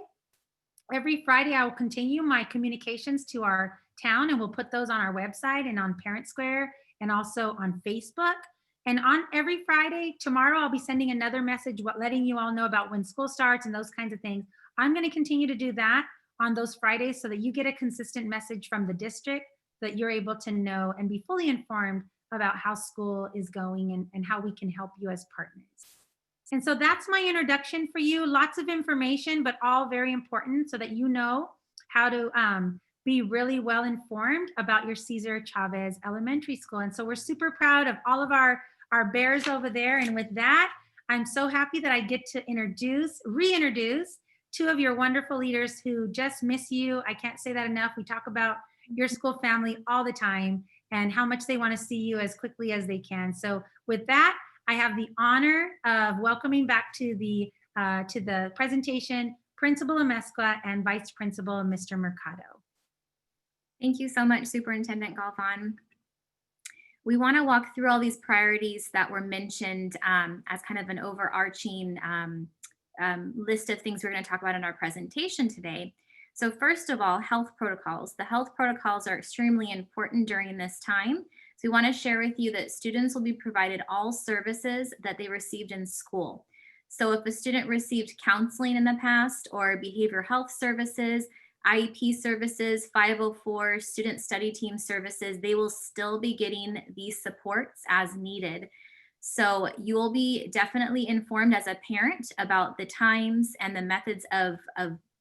I will continue my communications to our town, and we'll put those on our website and on Parent Square and also on Facebook. And on every Friday, tomorrow I'll be sending another message, letting you all know about when school starts and those kinds of things. I'm going to continue to do that on those Fridays so that you get a consistent message from the district that you're able to know and be fully informed about how school is going and how we can help you as partners. And so that's my introduction for you. Lots of information, but all very important so that you know how to be really well informed about your Cesar Chavez Elementary School. And so we're super proud of all of our bears over there. And with that, I'm so happy that I get to reintroduce two of your wonderful leaders who just miss you. I can't say that enough. We talk about your school family all the time and how much they want to see you as quickly as they can. So with that, I have the honor of welcoming back to the presentation, Principal Amesqua and Vice Principal Mr. Mercado. Thank you so much, Superintendent Galvan. We want to walk through all these priorities that were mentioned as kind of an overarching list of things we're going to talk about in our presentation today. So first of all, health protocols. The health protocols are extremely important during this time. So we want to share with you that students will be provided all services that they received in school. So if a student received counseling in the past or behavioral health services, IEP services, 504, student study team services, they will still be getting these supports as needed. So you will be definitely informed as a parent about the times and the methods of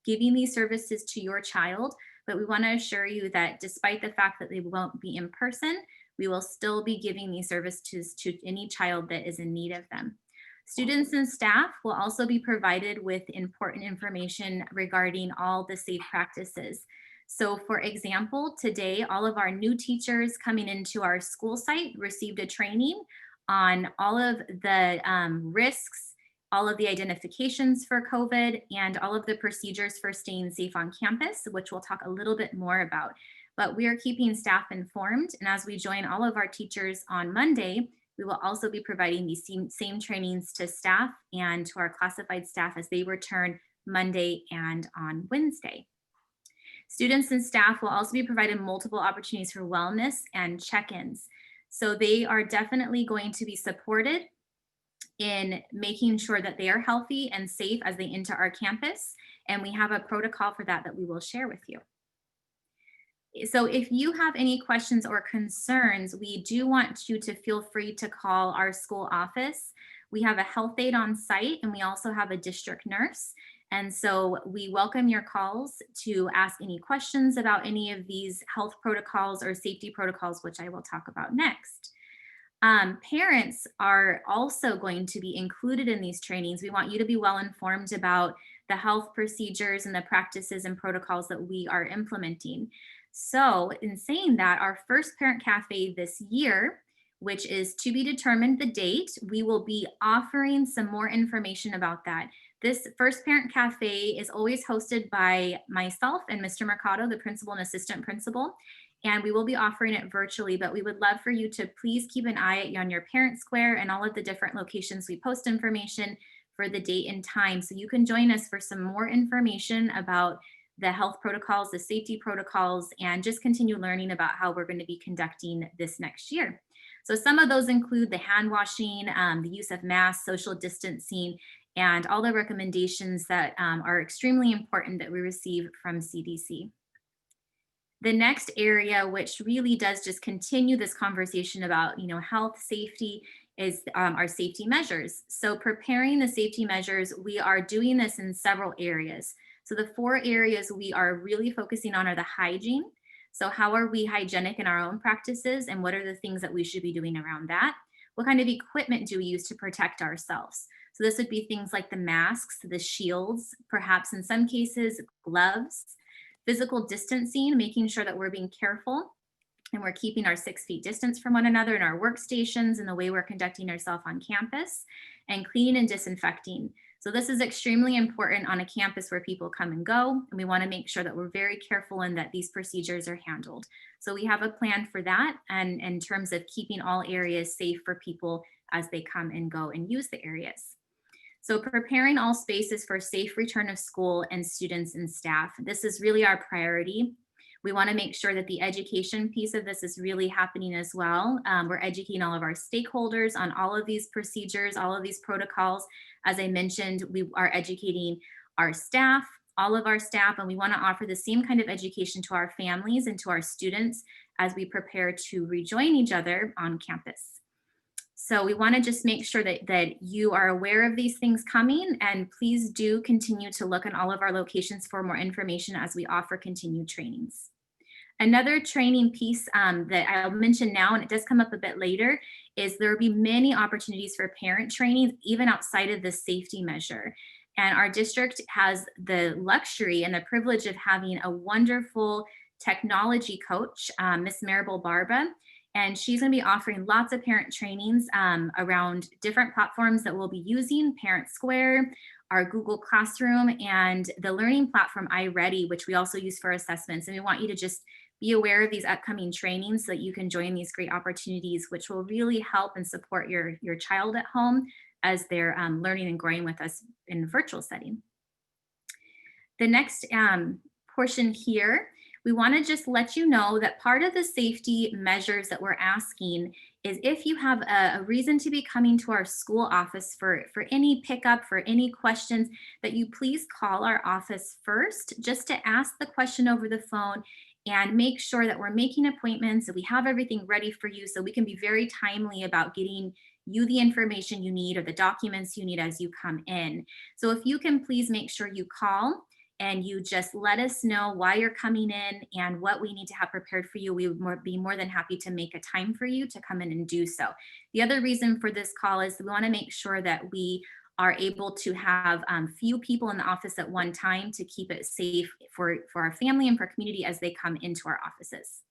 giving these services to your child. But we want to assure you that despite the fact that they won't be in person, we will still be giving these services to any child that is in need of them. Students and staff will also be provided with important information regarding all the safe practices. So for example, today, all of our new teachers coming into our school site received a training on all of the risks, all of the identifications for COVID, and all of the procedures for staying safe on campus, which we'll talk a little bit more about. But we are keeping staff informed, and as we join all of our teachers on Monday, we will also be providing these same trainings to staff and to our classified staff as they return Monday and on Wednesday. Students and staff will also be provided multiple opportunities for wellness and check-ins. So they are definitely going to be supported in making sure that they are healthy and safe as they enter our campus. And we have a protocol for that we will share with you. So if you have any questions or concerns, we do want you to feel free to call our school office. We have a health aide on site, and we also have a district nurse. And so we welcome your calls to ask any questions about any of these health protocols or safety protocols, which I will talk about next. Parents are also going to be included in these trainings. We want you to be well informed about the health procedures and the practices and protocols that we are implementing. So in saying that, our first Parent Cafe this year which is to be determined the date. We will be offering some more information about that. This First Parent Cafe is always hosted by myself and Mr. Mercado, the principal and assistant principal, and we will be offering it virtually, but we would love for you to please keep an eye on your parent square and all of the different locations we post information for the date and time. So you can join us for some more information about the health protocols, the safety protocols, and just continue learning about how we're going to be conducting this next year. So some of those include the hand washing, the use of masks, social distancing, and all the recommendations that are extremely important that we receive from CDC. The next area, which really does just continue this conversation about, health, safety, is our safety measures. So preparing the safety measures, we are doing this in several areas. So the 4 areas we are really focusing on are the hygiene. So how are we hygienic in our own practices, and what are the things that we should be doing around that? What kind of equipment do we use to protect ourselves? So this would be things like the masks, the shields, perhaps in some cases, gloves, physical distancing, making sure that we're being careful and we're keeping our 6 feet distance from one another in our workstations and the way we're conducting ourselves on campus, and cleaning and disinfecting. So this is extremely important on a campus where people come and go, and we want to make sure that we're very careful and that these procedures are handled. So we have a plan for that, and in terms of keeping all areas safe for people as they come and go and use the areas. So preparing all spaces for safe return of school and students and staff. This is really our priority. We want to make sure that the education piece of this is really happening as well. We're educating all of our stakeholders on all of these procedures, all of these protocols. As I mentioned, we are educating our staff, all of our staff, and we want to offer the same kind of education to our families and to our students as we prepare to rejoin each other on campus. So we want to just make sure that you are aware of these things coming, and please do continue to look in all of our locations for more information as we offer continued trainings. Another training piece that I'll mention now, and it does come up a bit later, is there will be many opportunities for parent training, even outside of the safety measure. And our district has the luxury and the privilege of having a wonderful technology coach, Miss Maribel Barba, and she's going to be offering lots of parent trainings around different platforms that we'll be using, Parent Square, our Google Classroom, and the learning platform iReady, which we also use for assessments. And we want you to just be aware of these upcoming trainings so that you can join these great opportunities, which will really help and support your child at home as they're learning and growing with us in a virtual setting. The next portion here, we want to just let you know that part of the safety measures that we're asking is if you have a reason to be coming to our school office for any pickup, for any questions, that you please call our office first, just to ask the question over the phone and make sure that we're making appointments, that we have everything ready for you so we can be very timely about getting you the information you need or the documents you need as you come in. So if you can please make sure you call and you just let us know why you're coming in and what we need to have prepared for you, we would be more than happy to make a time for you to come in and do so. The other reason for this call is we want to make sure that we are able to have few people in the office at one time to keep it safe for our family and for community as they come into our offices.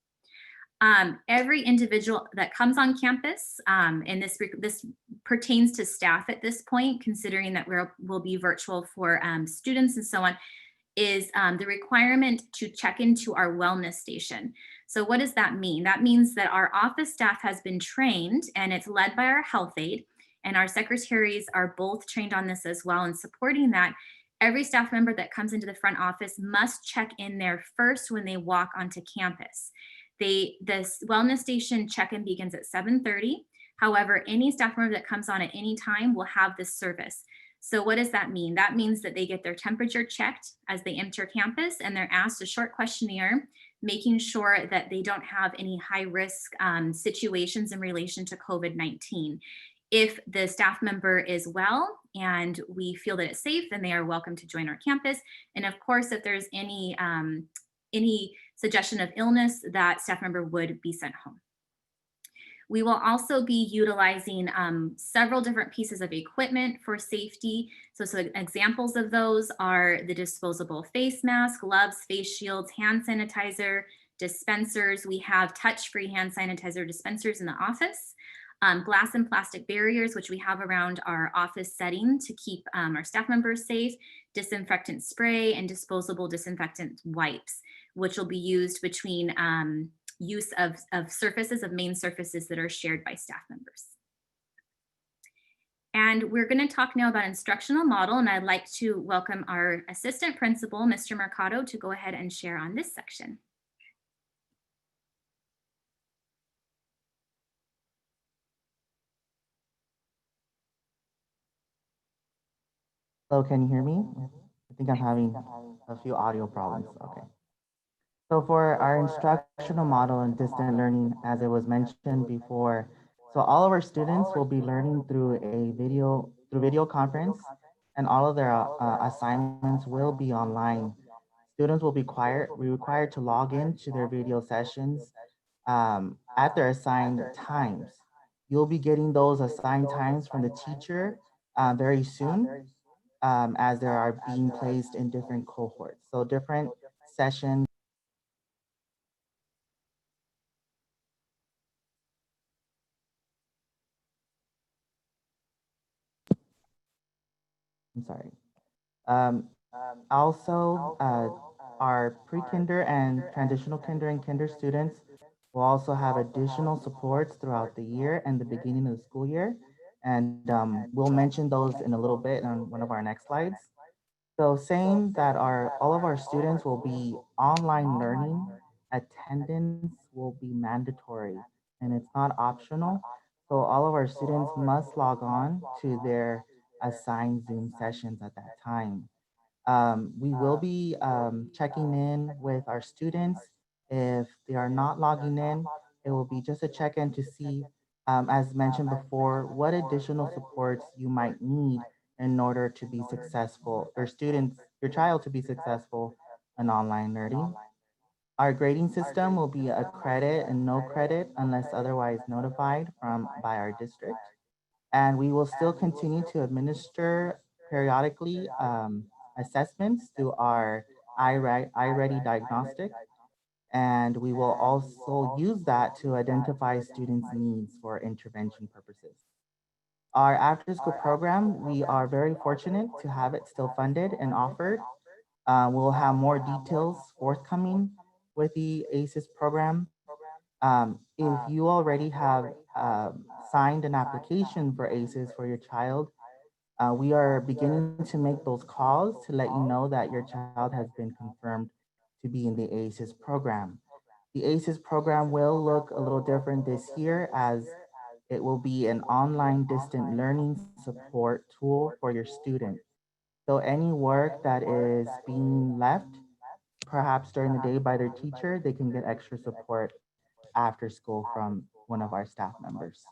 Every individual that comes on campus, and this pertains to staff at this point, considering that we'll be virtual for students and so on, is the requirement to check into our wellness station. So what does that mean? That means that our office staff has been trained, and it's led by our health aide, and our secretaries are both trained on this as well and supporting that. Every staff member that comes into the front office must check in there first when they walk onto campus. This wellness station check-in begins at 7:30. However, any staff member that comes on at any time will have this service. So what does that mean? That means that they get their temperature checked as they enter campus, and they're asked a short questionnaire, making sure that they don't have any high-risk situations in relation to COVID-19. If the staff member is well and we feel that it's safe, then they are welcome to join our campus. And of course, if there's any suggestion of illness, that staff member would be sent home. We will also be utilizing several different pieces of equipment for safety. So examples of those are the disposable face mask, gloves, face shields, hand sanitizer, dispensers. We have touch-free hand sanitizer dispensers in the office. glass and plastic barriers, which we have around our office setting to keep our staff members safe, disinfectant spray, and disposable disinfectant wipes, which will be used between use of surfaces, of main surfaces that are shared by staff members. And we're going to talk now about instructional model, and I'd like to welcome our assistant principal, Mr. Mercado, to go ahead and share on this section. Hello, can you hear me? I think I'm having a few audio problems. Okay. So for our instructional model and distant learning, as it was mentioned before, so all of our students will be learning through video conference, and all of their assignments will be online. Students will be required to log in to their video sessions at their assigned times. You'll be getting those assigned times from the teacher very soon, as they are being placed in different cohorts. So different sessions. I'm sorry. Also, our pre-kinder and transitional kinder and kinder students will also have additional supports throughout the year and the beginning of the school year. And we'll mention those in a little bit on one of our next slides. So saying that all of our students will be online learning, attendance will be mandatory and it's not optional. So all of our students must log on to their assigned Zoom sessions at that time. We will be checking in with our students. If they are not logging in, it will be just a check-in to see, as mentioned before, what additional supports you might need in order to be successful, your child to be successful in online learning. Our grading system will be a credit and no credit unless otherwise notified by our district. And we will still continue to administer periodically assessments through our iReady diagnostic. And we will also use that to identify students' needs for intervention purposes. Our after-school program, we are very fortunate to have it still funded and offered. We'll have more details forthcoming with the ACES program. If you already have signed an application for ACES for your child, we are beginning to make those calls to let you know that your child has been confirmed to be in the ACES program. The ACES program will look a little different this year, as it will be an online distant learning support tool for your student. So any work that is being left, perhaps during the day by their teacher, they can get extra support after school from one of our staff members.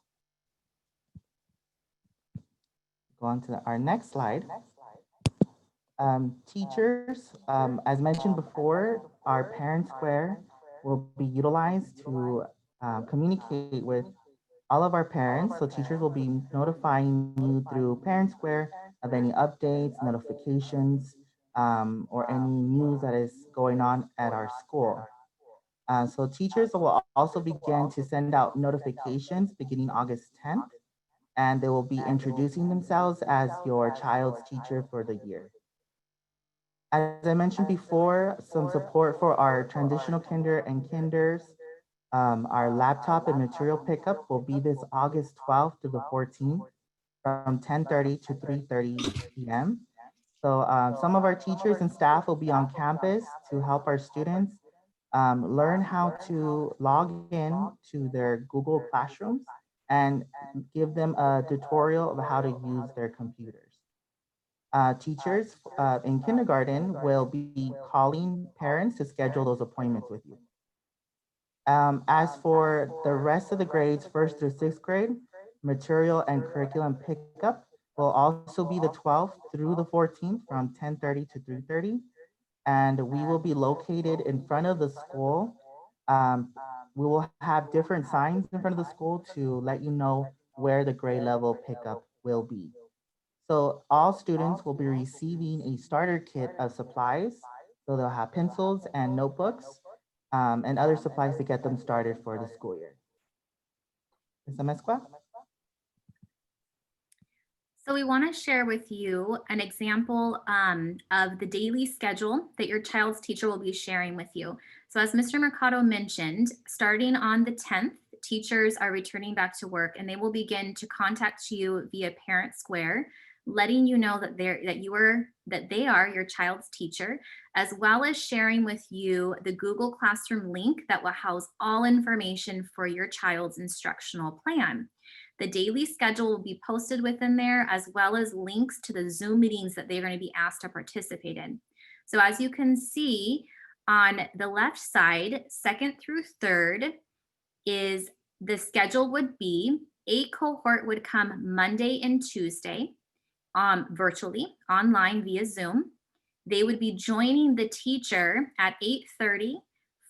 Go on to our next slide. Teachers, as mentioned before, our Parent Square will be utilized to communicate with all of our parents. So teachers will be notifying you through Parent Square of any updates, notifications, or any news that is going on at our school. So teachers will also begin to send out notifications beginning August 10th, and they will be introducing themselves as your child's teacher for the year. As I mentioned before, some support for our transitional kinder and kinders. Our laptop and material pickup will be this August 12th to the 14th from 10:30 to 3:30 p.m. So some of our teachers and staff will be on campus to help our students learn how to log in to their Google Classrooms and give them a tutorial of how to use their computers. Teachers in kindergarten will be calling parents to schedule those appointments with you. As for the rest of the grades, 1st through 6th grade, material and curriculum pickup will also be the 12th through the 14th from 10:30 to 3:30. And we will be located in front of the school. We will have different signs in front of the school to let you know where the grade level pickup will be. So all students will be receiving a starter kit of supplies. So they'll have pencils and notebooks and other supplies to get them started for the school year. Ms. Amezcua? So we want to share with you an example of the daily schedule that your child's teacher will be sharing with you. So as Mr. Mercado mentioned, starting on the 10th, teachers are returning back to work and they will begin to contact you via Parent Square, letting you know that they are your child's teacher, as well as sharing with you the Google Classroom link that will house all information for your child's instructional plan. The daily schedule will be posted within there, as well as links to the Zoom meetings that they're going to be asked to participate in. So as you can see on the left side, 2nd through 3rd is the schedule would be a cohort would come Monday and Tuesday virtually online via Zoom. They would be joining the teacher at 8:30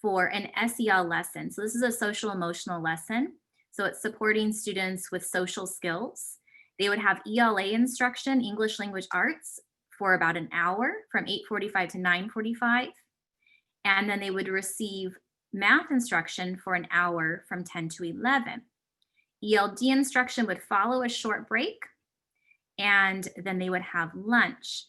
for an SEL lesson. So this is a social emotional lesson. So it's supporting students with social skills. They would have ELA instruction, English Language Arts, for about an hour from 8:45 to 9:45. And then they would receive math instruction for an hour from 10 to 11. ELD instruction would follow a short break, and then they would have lunch.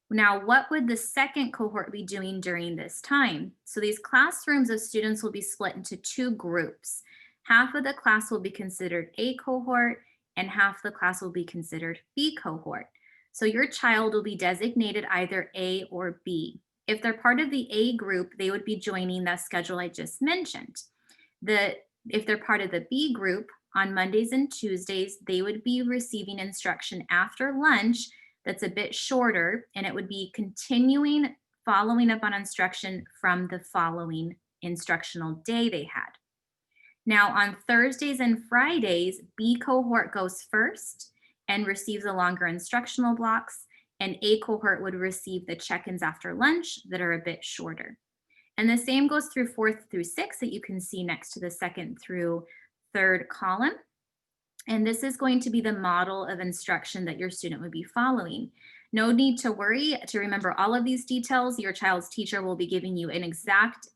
Now, what would the second cohort be doing during this time? So these classrooms of students will be split into 2 groups. Half of the class will be considered A cohort and half the class will be considered B cohort. So your child will be designated either A or B. If they're part of the A group, they would be joining that schedule I just mentioned. If they're part of the B group, on Mondays and Tuesdays, they would be receiving instruction after lunch that's a bit shorter, and it would be continuing following up on instruction from the following instructional day they had. Now on Thursdays and Fridays, B cohort goes first and receives the longer instructional blocks, and A cohort would receive the check-ins after lunch that are a bit shorter. And the same goes through 4th through 6th that you can see next to the 2nd through 3rd column. And this is going to be the model of instruction that your student would be following. No need to worry to remember all of these details. Your child's teacher will be giving you an exact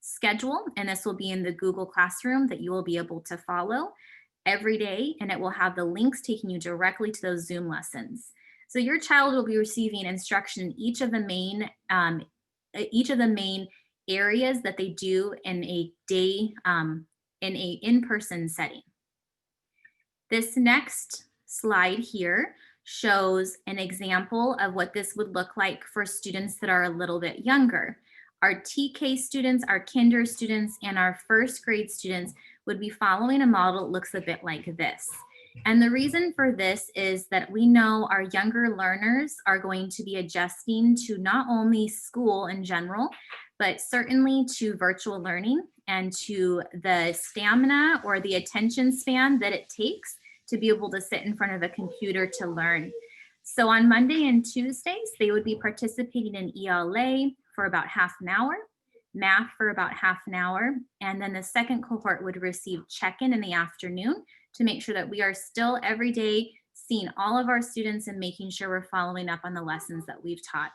schedule, and this will be in the Google Classroom that you will be able to follow every day, and it will have the links taking you directly to those Zoom lessons. So your child will be receiving instruction in each of the main areas that they do in a day in a in-person setting. This next slide here shows an example of what this would look like for students that are a little bit younger. Our TK students, our kinder students, and our 1st grade students would be following a model that looks a bit like this. And the reason for this is that we know our younger learners are going to be adjusting to not only school in general, but certainly to virtual learning and to the stamina or the attention span that it takes to be able to sit in front of a computer to learn. So on Monday and Tuesdays, they would be participating in ELA for about half an hour, math for about half an hour, and then the 2nd cohort would receive check-in the afternoon to make sure that we are still every day seeing all of our students and making sure we're following up on the lessons that we've taught.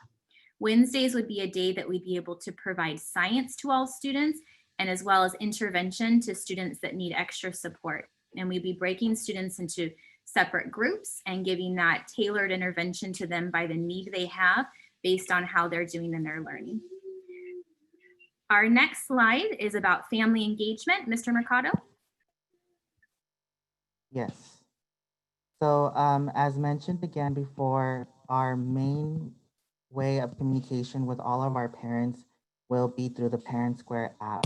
Wednesdays would be a day that we'd be able to provide science to all students, and as well as intervention to students that need extra support. And we'd be breaking students into separate groups and giving that tailored intervention to them by the need they have based on how they're doing in their learning. Our next slide is about family engagement. Mr. Mercado? Yes. So as mentioned again before, our main way of communication with all of our parents will be through the Parent Square app.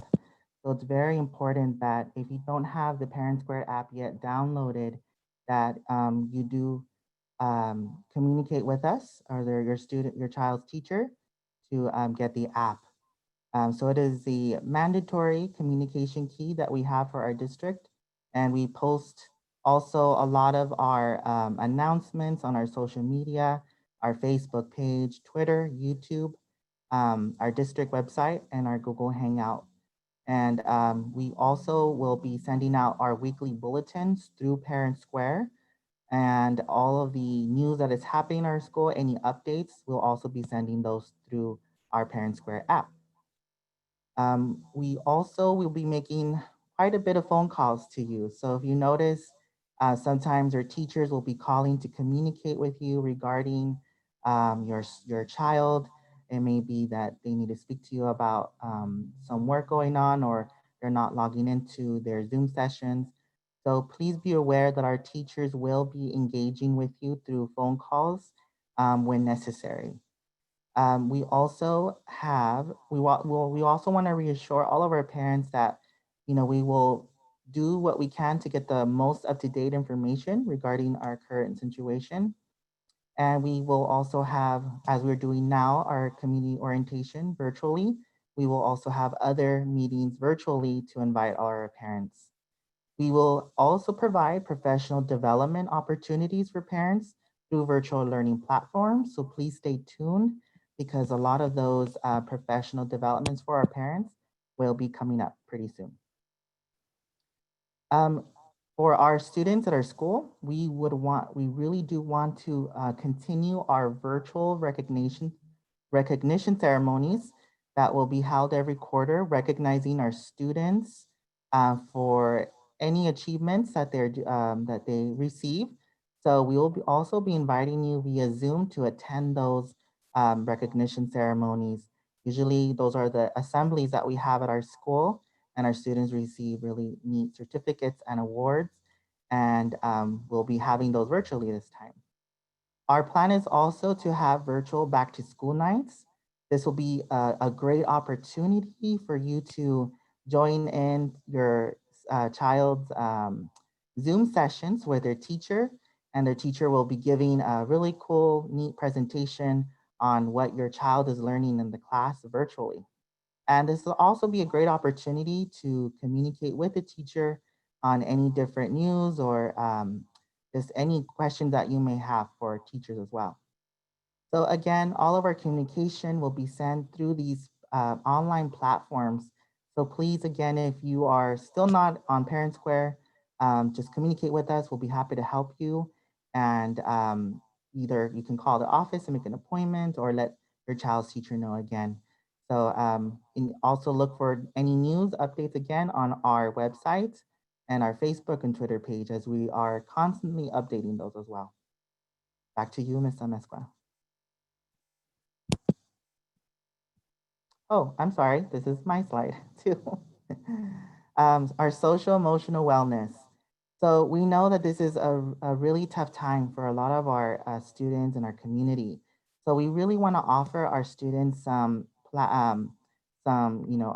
So it's very important that if you don't have the Parent Square app yet downloaded, that you do communicate with us or your child's teacher to get the app. So it is the mandatory communication key that we have for our district. And we post also a lot of our announcements on our social media, our Facebook page, Twitter, YouTube, our district website, and our Google Hangout. And we also will be sending out our weekly bulletins through Parent Square, and all of the news that is happening in our school, any updates, we'll also be sending those through our Parent Square app. We also will be making quite a bit of phone calls to you. So if you notice, Sometimes your teachers will be calling to communicate with you regarding your child. It may be that they need to speak to you about some work going on, or they're not logging into their Zoom sessions. So please be aware that our teachers will be engaging with you through phone calls when necessary. We also have, we also want to reassure all of our parents that, we will do what we can to get the most up-to-date information regarding our current situation. And we will also have, as we're doing now, our community orientation virtually. We will also have other meetings virtually to invite all our parents. We will also provide professional development opportunities for parents through virtual learning platforms. So please stay tuned because a lot of those professional developments for our parents will be coming up pretty soon. Um, for our students at our school, we really do want to continue our virtual recognition ceremonies that will be held every quarter, recognizing our students for any achievements that that they receive. So we will also be inviting you via Zoom to attend those recognition ceremonies. Usually those are the assemblies that we have at our school, and our students receive really neat certificates and awards. And we'll be having those virtually this time. Our plan is also to have virtual back to school nights. This will be a great opportunity for you to join in your child's Zoom sessions with their teacher, and their teacher will be giving a really cool, neat presentation on what your child is learning in the class virtually. And this will also be a great opportunity to communicate with the teacher on any different news or just any questions that you may have for teachers as well. So again, all of our communication will be sent through these online platforms. So please, again, if you are still not on Parent Square, just communicate with us. We'll be happy to help you. And either you can call the office and make an appointment, or let your child's teacher know again. So and also look for any news updates again on our website and our Facebook and Twitter page, as we are constantly updating those as well. Back to you, Ms. Amezcua. Oh, I'm sorry. This is my slide too. Our social emotional wellness. So we know that this is a really tough time for a lot of our students in our community. So we really want to offer our students some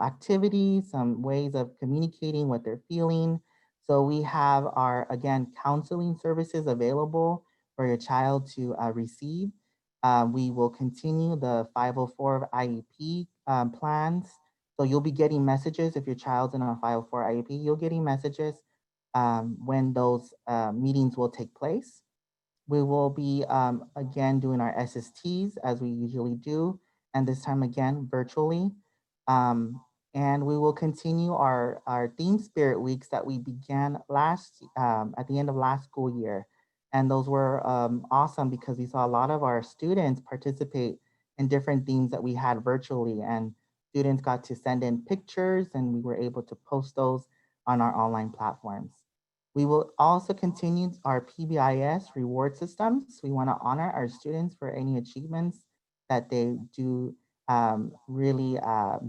activities, some ways of communicating what they're feeling. So we have our, again, counseling services available for your child to receive. We will continue the 504 IEP plans. So you'll be getting messages if your child's in a 504 IEP, you're getting messages when those meetings will take place. We will be, again, doing our SSTs as we usually do, and this time again, virtually. Um, and we will continue our Theme Spirit Weeks that we began at the end of last school year. And those were awesome because we saw a lot of our students participate in different themes that we had virtually, and students got to send in pictures, and we were able to post those on our online platforms. We will also continue our PBIS reward systems. We want to honor our students for any achievements that they do really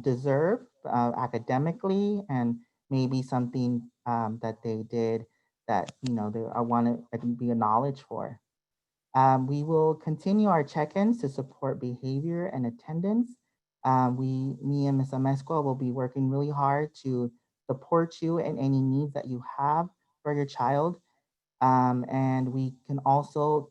deserve academically, and maybe something that they did that I want to be acknowledged for. We will continue our check-ins to support behavior and attendance. Me and Ms. Amezcua will be working really hard to support you in any needs that you have for your child. And we can also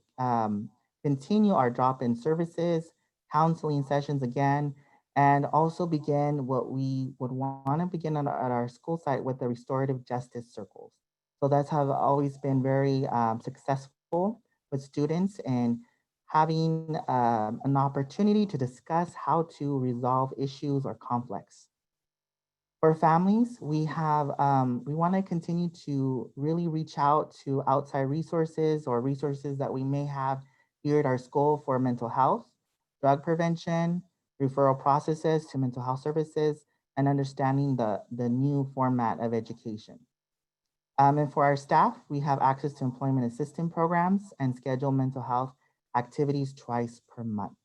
continue our drop-in services, counseling sessions again, and also begin what we would want to begin at our school site with the restorative justice circles. So that's have always been very successful with students, and having an opportunity to discuss how to resolve issues or conflicts. For families, we want to continue to really reach out to outside resources or resources that we may have here at our school for mental health, drug prevention, referral processes to mental health services, and understanding the new format of education. And for our staff, we have access to employment assistance programs and schedule mental health activities twice per month.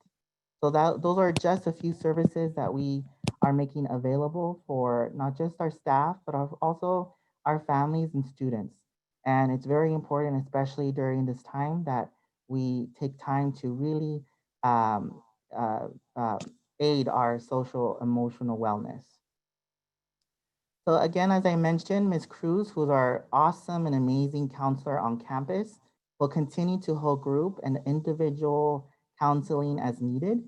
So those are just a few services that we are making available for not just our staff, but also our families and students. And it's very important, especially during this time, that we take time to really um, uh, uh, aid our social emotional wellness. So again, as I mentioned, Ms. Cruz, who's our awesome and amazing counselor on campus, will continue to hold group and individual counseling as needed.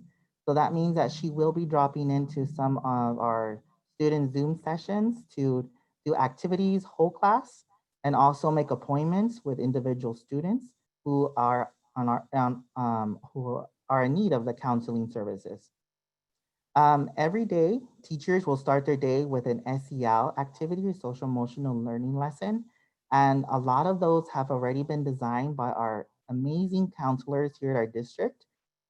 So that means that she will be dropping into some of our student Zoom sessions to do activities, whole class, and also make appointments with individual students who are who are in need of the counseling services. Every day, teachers will start their day with an SEL activity or social emotional learning lesson. And a lot of those have already been designed by our amazing counselors here at our district.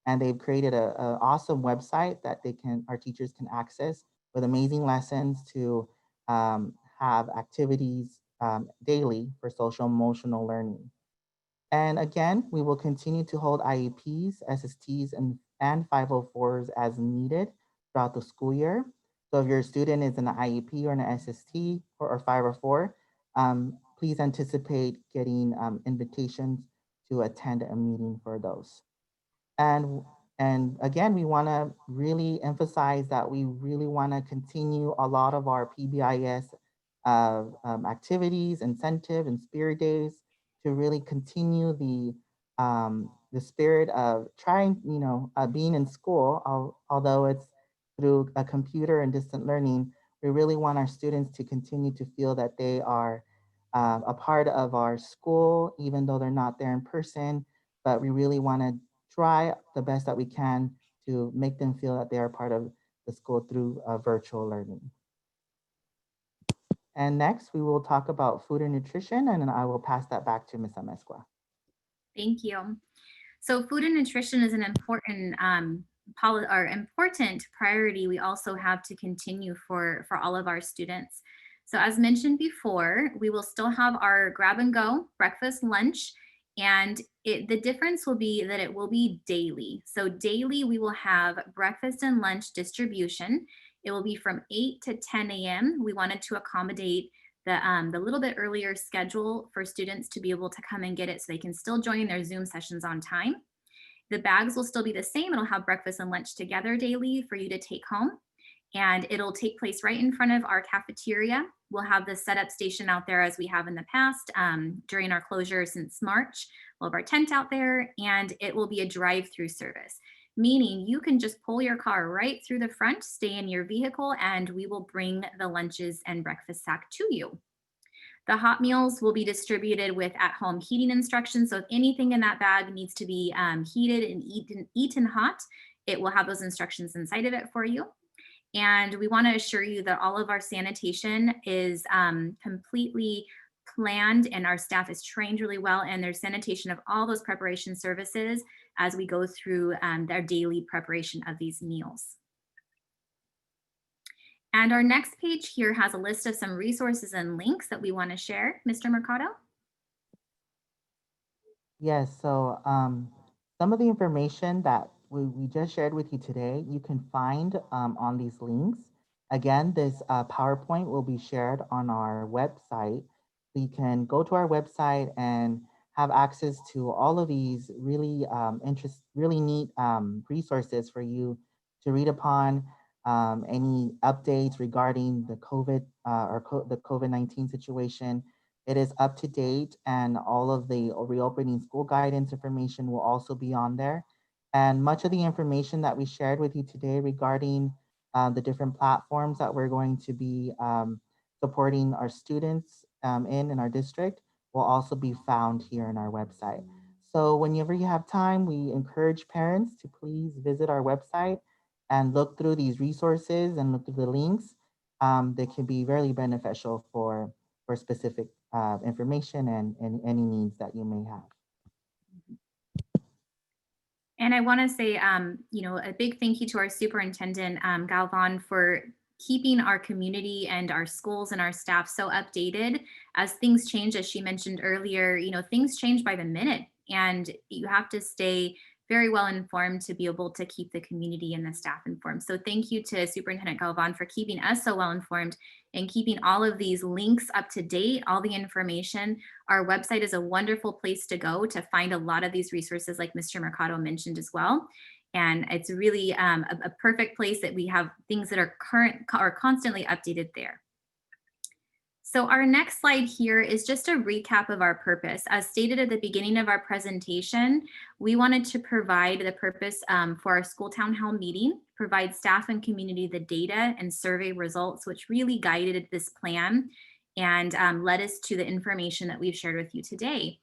And they've created an awesome website that our teachers can access with amazing lessons to have activities daily for social emotional learning. And again, we will continue to hold IEPs, SSTs, and 504s as needed throughout the school year. So if your student is in an IEP or an SST or 504, please anticipate getting invitations to attend a meeting for those. And and again, we want to really emphasize that we really want to continue a lot of our PBIS activities, incentive, and spirit days to really continue the spirit of trying, being in school. Although it's through a computer and distant learning, we really want our students to continue to feel that they are a part of our school, even though they're not there in person. But we really want to try the best that we can to make them feel that they are part of the school through virtual learning. And next, we will talk about food and nutrition, and then I will pass that back to Ms. Amezcua. Thank you. So food and nutrition is an important important priority we also have to continue for all of our students. So as mentioned before, we will still have our grab and go breakfast, lunch, and the difference will be that it will be daily. So daily we will have breakfast and lunch distribution. It will be from 8 to 10 a.m. We wanted to accommodate the little bit earlier schedule for students to be able to come and get it so they can still join their Zoom sessions on time. The bags will still be the same. It'll have breakfast and lunch together daily for you to take home. And it'll take place right in front of our cafeteria. We'll have the setup station out there as we have in the past during our closure since March. We'll have our tent out there, and it will be a drive-through service, meaning you can just pull your car right through the front, stay in your vehicle, and we will bring the lunches and breakfast sack to you. The hot meals will be distributed with at-home heating instructions. So if anything in that bag needs to be heated and eaten hot, it will have those instructions inside of it for you. And we want to assure you that all of our sanitation is completely planned and our staff is trained really well, and there's sanitation of all those preparation services as we go through their daily preparation of these meals. And our next page here has a list of some resources and links that we want to share. Mr. Mercado? Yes, so some of the information that we just shared with you today, you can find on these links. Again, this PowerPoint will be shared on our website. So you can go to our website and have access to all of these really really neat resources for you to read upon, any updates regarding the the COVID-19 situation. It is up to date, and all of the reopening school guidance information will also be on there. And much of the information that we shared with you today regarding the different platforms that we're going to be supporting our students in our district will also be found here in our website. So whenever you have time, we encourage parents to please visit our website and look through these resources and look through the links. They can be very beneficial for specific information and any needs that you may have. And I want to say, a big thank you to our superintendent, Galvan, for keeping our community and our schools and our staff so updated as things change. As she mentioned earlier, things change by the minute, and you have to stay very well informed to be able to keep the community and the staff informed. So thank you to Superintendent Galvan for keeping us so well informed and keeping all of these links up to date, all the information. Our website is a wonderful place to go to find a lot of these resources, like Mr. Mercado mentioned as well. And it's really a perfect place that we have things that are constantly updated there. So our next slide here is just a recap of our purpose. As stated at the beginning of our presentation, we wanted to provide the purpose for our school town hall meeting, provide staff and community the data and survey results, which really guided this plan and led us to the information that we've shared with you today.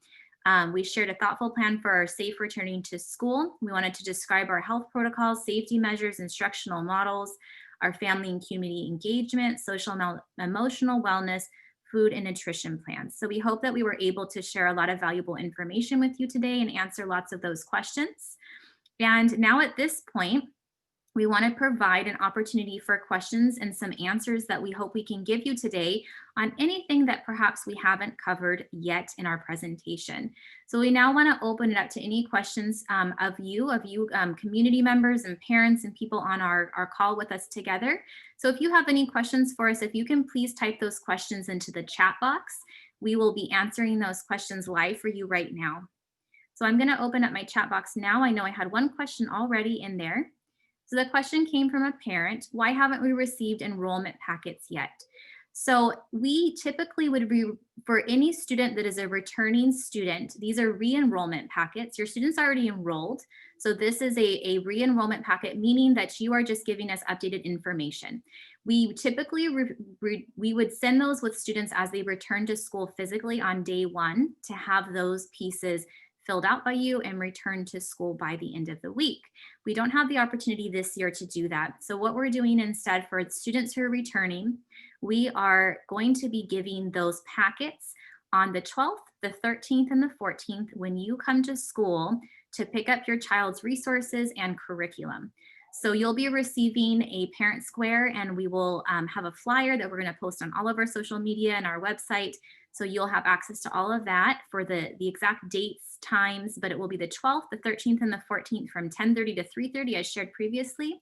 We shared a thoughtful plan for our safe returning to school. We wanted to describe our health protocols, safety measures, instructional models, our family and community engagement, social emotional wellness, food and nutrition plans. So we hope that we were able to share a lot of valuable information with you today and answer lots of those questions. And now at this point, we want to provide an opportunity for questions and some answers that we hope we can give you today on anything that perhaps we haven't covered yet in our presentation. So we now want to open it up to any questions of you community members and parents and people on our call with us together. So if you have any questions for us, if you can please type those questions into the chat box, we will be answering those questions live for you right now. So I'm going to open up my chat box now. I know I had one question already in there. So the question came from a parent: why haven't we received enrollment packets yet? So we typically would be, for any student that is a returning student, these are re-enrollment packets. Your student's already enrolled. So this is a re-enrollment packet, meaning that you are just giving us updated information. We typically, we would send those with students as they return to school physically on day one to have those pieces filled out by you and returned to school by the end of the week. We don't have the opportunity this year to do that. So what we're doing instead for students who are returning, we are going to be giving those packets on the 12th, the 13th, and the 14th when you come to school to pick up your child's resources and curriculum. So you'll be receiving a parent square, and we will have a flyer that we're going to post on all of our social media and our website. So you'll have access to all of that for the exact dates, times, but it will be the 12th, the 13th, and the 14th from 10:30 to 3:30 as shared previously.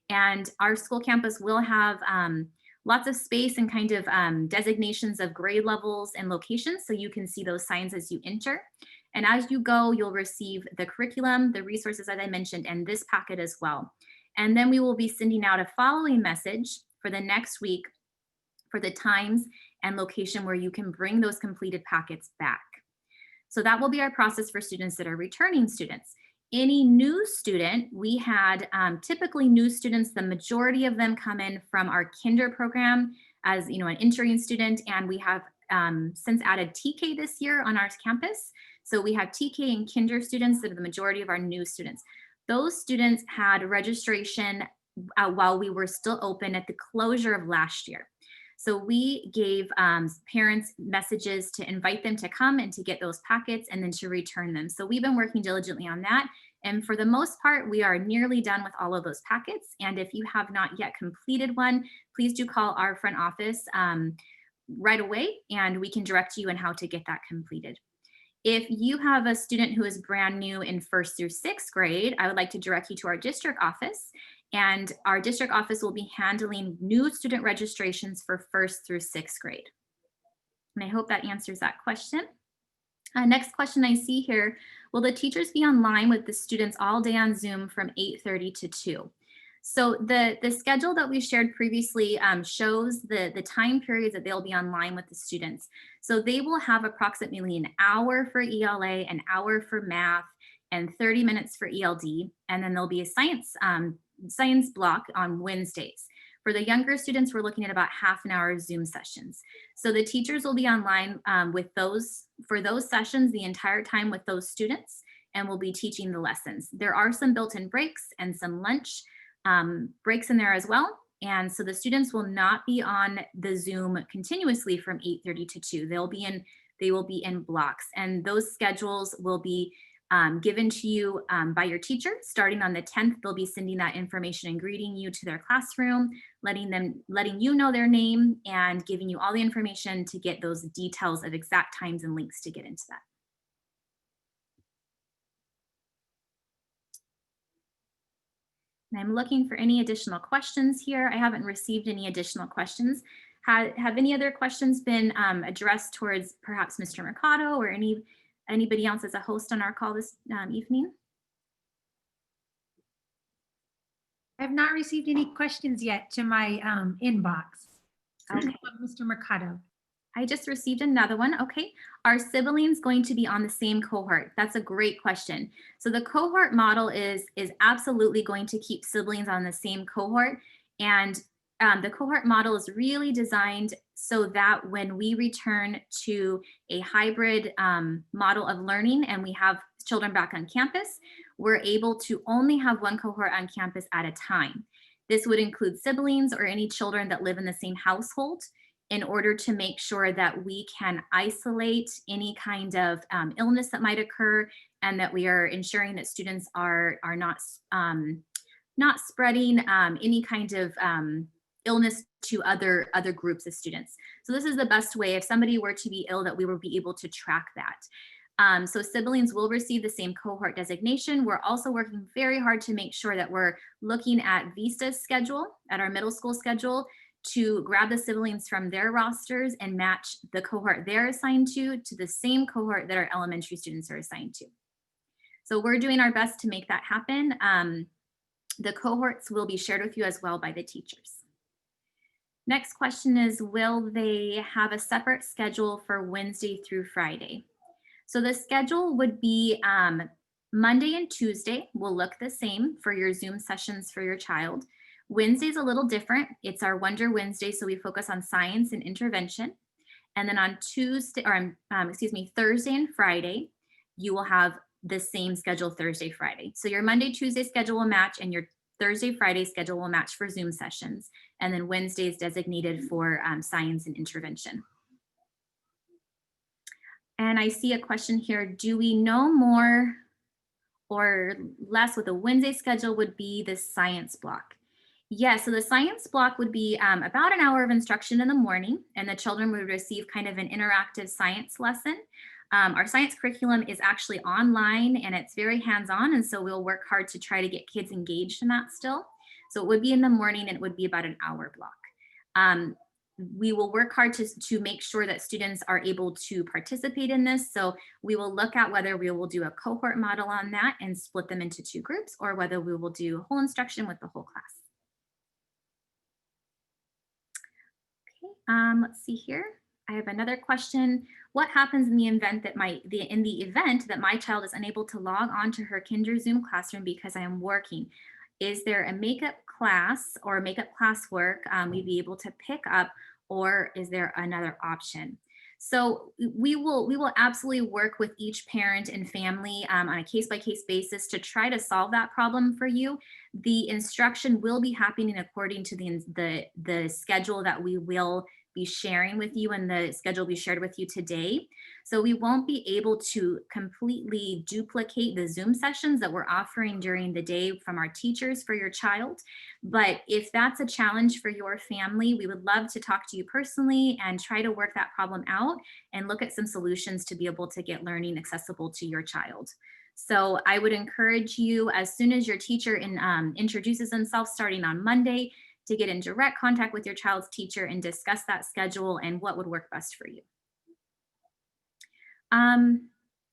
And our school campus will have lots of space and kind of designations of grade levels and locations, so you can see those signs as you enter. And as you go, you'll receive the curriculum, the resources that I mentioned, and this packet as well. And then we will be sending out a following message for the next week for the times and location where you can bring those completed packets back. So that will be our process for students that are returning students. Any new student, we had typically new students, the majority of them come in from our kinder program as an entering student, and we have since added TK this year on our campus. So we have TK and kinder students that are the majority of our new students. Those students had registration while we were still open at the closure of last year. So we gave parents messages to invite them to come and to get those packets and then to return them. So we've been working diligently on that. And for the most part, we are nearly done with all of those packets. And if you have not yet completed one, please do call our front office right away, and we can direct you on how to get that completed. If you have a student who is brand new in 1st through 6th grade, I would like to direct you to our district office. And our district office will be handling new student registrations for 1st through 6th grade. And I hope that answers that question. Next question I see here: will the teachers be online with the students all day on Zoom from 8:30 to 2? So the schedule that we shared previously shows the time periods that they'll be online with the students. So they will have approximately an hour for ELA, an hour for math, and 30 minutes for ELD. And then there'll be a science block on Wednesdays. For the younger students, we're looking at about half an hour of Zoom sessions. So the teachers will be online for those sessions the entire time with those students, and we'll be teaching the lessons. There are some built-in breaks and some lunch breaks in there as well. And so the students will not be on the Zoom continuously from 8:30 to 2. They will be in blocks, and those schedules will be given to you by your teacher. Starting on the 10th, they'll be sending that information and greeting you to their classroom, letting you know their name, and giving you all the information to get those details of exact times and links to get into that. And I'm looking for any additional questions here. I haven't received any additional questions. Have any other questions been addressed towards perhaps Mr. Mercado or anybody else as a host on our call this evening? I have not received any questions yet to my inbox. Okay. Mr. Mercado. I just received another one. Okay. Are siblings going to be on the same cohort? That's a great question. So the cohort model is absolutely going to keep siblings on the same cohort. And the cohort model is really designed so that when we return to a hybrid model of learning and we have children back on campus, we're able to only have one cohort on campus at a time. This would include siblings or any children that live in the same household, in order to make sure that we can isolate any kind of illness that might occur, and that we are ensuring that students are not spreading any kind of illness to other groups of students. So this is the best way, if somebody were to be ill, that we will be able to track that. So siblings will receive the same cohort designation. We're also working very hard to make sure that we're looking at Vista's schedule, at our middle school schedule, to grab the siblings from their rosters and match the cohort they're assigned to the same cohort that our elementary students are assigned to. So we're doing our best to make that happen. The cohorts will be shared with you as well by the teachers. Next question is, will they have a separate schedule for Wednesday through Friday? So the schedule would be Monday and Tuesday will look the same for your Zoom sessions for your child. Wednesday's a little different. It's our Wonder Wednesday, so we focus on science and intervention. And then on Thursday and Friday, you will have the same schedule Thursday, Friday. So your Monday, Tuesday schedule will match, and your Thursday, Friday schedule will match for Zoom sessions. And then Wednesday is designated for science and intervention. And I see a question here. Do we know more or less what the Wednesday schedule would be the science block? Yes, so the science block would be about an hour of instruction in the morning, and the children would receive kind of an interactive science lesson. Our science curriculum is actually online and it's very hands-on, and so we'll work hard to try to get kids engaged in that still. So it would be in the morning and it would be about an hour block. We will work hard to make sure that students are able to participate in this. So we will look at whether we will do a cohort model on that and split them into 2 groups, or whether we will do whole instruction with the whole class. Let's see here. I have another question. What happens in the event that my child is unable to log on to her Kinder Zoom classroom because I am working? Is there a makeup class or makeup classwork we'd be able to pick up, or is there another option? So we will absolutely work with each parent and family on a case-by-case basis to try to solve that problem for you. The instruction will be happening according to the schedule that we will be sharing with you, and the schedule we shared with you today. So we won't be able to completely duplicate the Zoom sessions that we're offering during the day from our teachers for your child. But if that's a challenge for your family, we would love to talk to you personally and try to work that problem out and look at some solutions to be able to get learning accessible to your child. So I would encourage you, as soon as your teacher introduces themselves starting on Monday, to get in direct contact with your child's teacher and discuss that schedule and what would work best for you.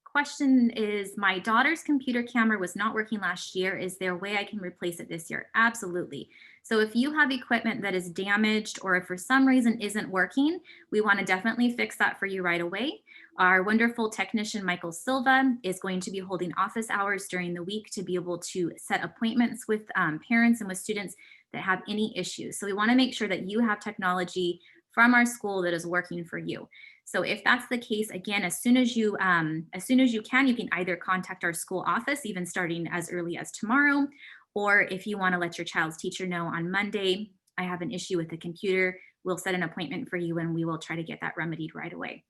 Question is, my daughter's computer camera was not working last year. Is there a way I can replace it this year? Absolutely. So if you have equipment that is damaged or if for some reason isn't working, we want to definitely fix that for you right away. Our wonderful technician, Michael Silva, is going to be holding office hours during the week to be able to set appointments with parents and with students that have any issues. So we want to make sure that you have technology from our school that is working for you. So if that's the case, again, as soon as you can either contact our school office, even starting as early as tomorrow, or if you want to let your child's teacher know on Monday, I have an issue with the computer, we'll set an appointment for you and we will try to get that remedied right away.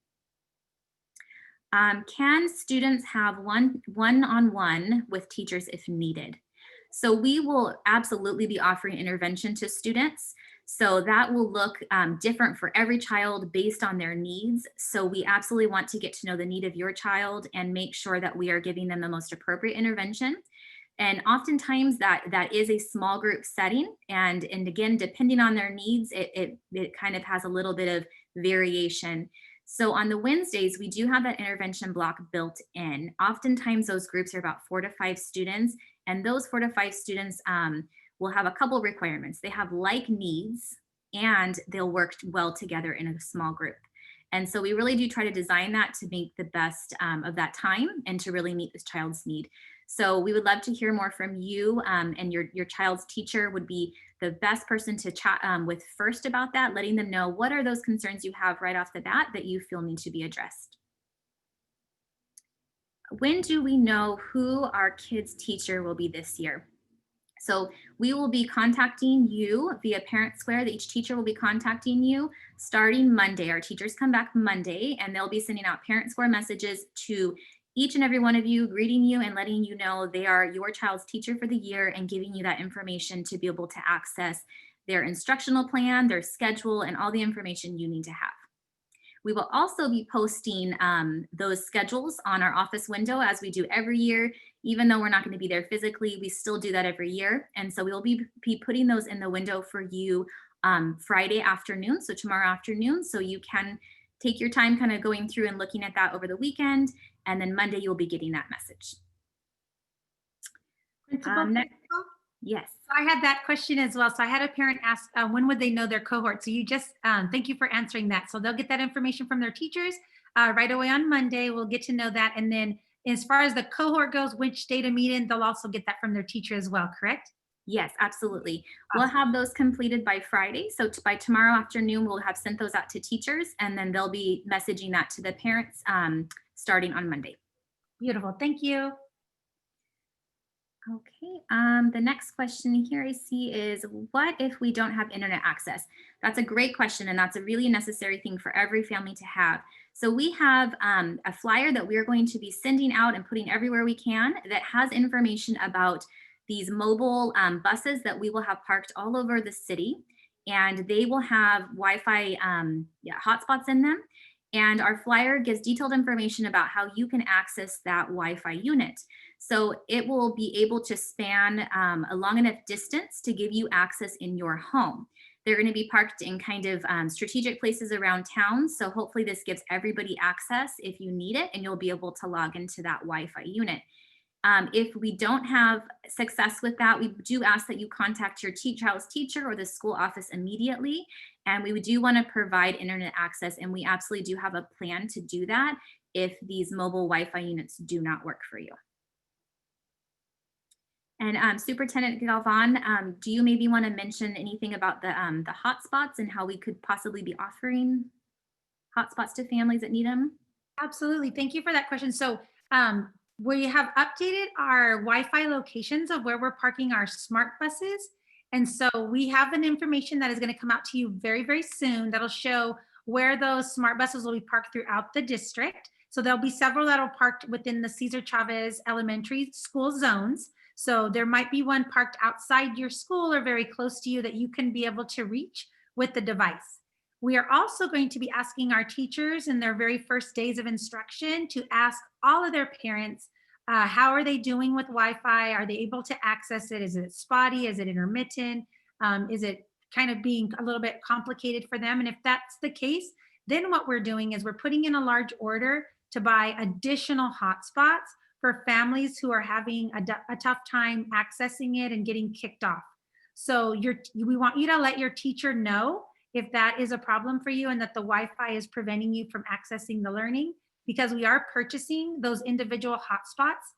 Can students have one-on-one with teachers if needed? So we will absolutely be offering intervention to students. So that will look different for every child based on their needs. So we absolutely want to get to know the need of your child and make sure that we are giving them the most appropriate intervention. And oftentimes that is a small group setting. And again, depending on their needs, it kind of has a little bit of variation. So on the Wednesdays, we do have that intervention block built in. Oftentimes those groups are about 4 to 5 students, and those 4 to 5 students will have a couple requirements. They have like needs, and they'll work well together in a small group. And so we really do try to design that to make the best of that time and to really meet this child's need. So we would love to hear more from you, and your child's teacher would be the best person to chat with first about that, letting them know what are those concerns you have right off the bat that you feel need to be addressed. When do we know who our kids' teacher will be this year? So we will be contacting you via Parent Square. Each teacher will be contacting you starting Monday. Our teachers come back Monday, and they'll be sending out Parent Square messages to each and every one of you, greeting you and letting you know they are your child's teacher for the year and giving you that information to be able to access their instructional plan, their schedule, and all the information you need to have. We will also be posting those schedules on our office window as we do every year. Even though we're not going to be there physically, we still do that every year. And so we will be putting those in the window for you Friday afternoon, so tomorrow afternoon, so you can take your time kind of going through and looking at that over the weekend. And then Monday, you'll be getting that message. Principal, Yes. I had that question as well. So I had a parent ask, when would they know their cohort? So you just, thank you for answering that. So they'll get that information from their teachers right away on Monday. We'll get to know that. And then as far as the cohort goes, which day to meet in, they'll also get that from their teacher as well, correct? Yes, absolutely. We'll have those completed by Friday. So by tomorrow afternoon, we'll have sent those out to teachers, and then they'll be messaging that to the parents starting on Monday. Beautiful. Thank you. Okay, the next question here I see is, what if we don't have internet access? That's a great question, and that's a really necessary thing for every family to have. So we have a flyer that we're going to be sending out and putting everywhere we can that has information about these mobile buses that we will have parked all over the city, and they will have Wi-Fi hotspots in them. And our flyer gives detailed information about how you can access that Wi-Fi unit. So it will be able to span a long enough distance to give you access in your home. They're going to be parked in kind of strategic places around town. So hopefully this gives everybody access if you need it, and you'll be able to log into that Wi-Fi unit. If we don't have success with that, we do ask that you contact your child's teacher or the school office immediately. And we do want to provide internet access, and we absolutely do have a plan to do that if these mobile Wi-Fi units do not work for you. And Superintendent Galvan, do you maybe want to mention anything about the hotspots and how we could possibly be offering hotspots to families that need them? Absolutely. Thank you for that question. So we have updated our Wi-Fi locations of where we're parking our smart buses. And so we have an information that is going to come out to you very, very soon that'll show where those smart buses will be parked throughout the district. So there'll be several that are parked within the Cesar Chavez Elementary School zones. So there might be one parked outside your school or very close to you that you can be able to reach with the device. We are also going to be asking our teachers in their very first days of instruction to ask all of their parents, how are they doing with Wi-Fi? Are they able to access it? Is it spotty? Is it intermittent? Is it kind of being a little bit complicated for them? And if that's the case, then what we're doing is we're putting in a large order to buy additional hotspots for families who are having a tough time accessing it and getting kicked off. So we want you to let your teacher know if that is a problem for you and that the Wi-Fi is preventing you from accessing the learning, because we are purchasing those individual hotspots.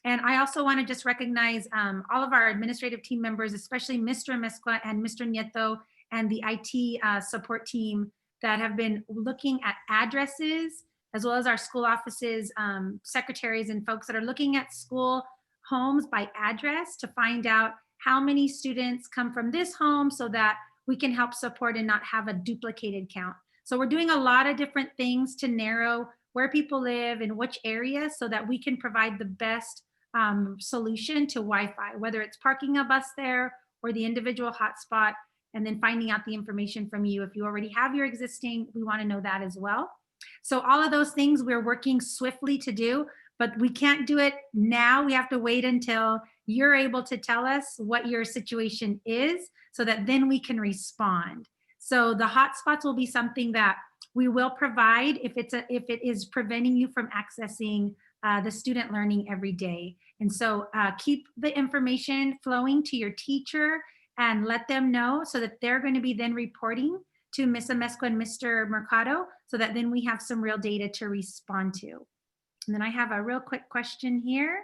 And I also want to just recognize all of our administrative team members, especially Mr. Mesqua and Mr. Nieto and the IT support team that have been looking at addresses, as well as our school offices, secretaries and folks that are looking at school homes by address to find out how many students come from this home so that we can help support and not have a duplicated count. So we're doing a lot of different things to narrow where people live in which area so that we can provide the best solution to Wi-Fi, whether it's parking a bus there or the individual hotspot, and then finding out the information from you. If you already have your existing, we want to know that as well. So all of those things we're working swiftly to do, but we can't do it now. We have to wait until you're able to tell us what your situation is so that then we can respond. So the hotspots will be something that we will provide if it is preventing you from accessing the student learning every day. And so keep the information flowing to your teacher and let them know so that they're going to be then reporting to Ms. Amesco and Mr. Mercado so that then we have some real data to respond to. And then I have a real quick question here.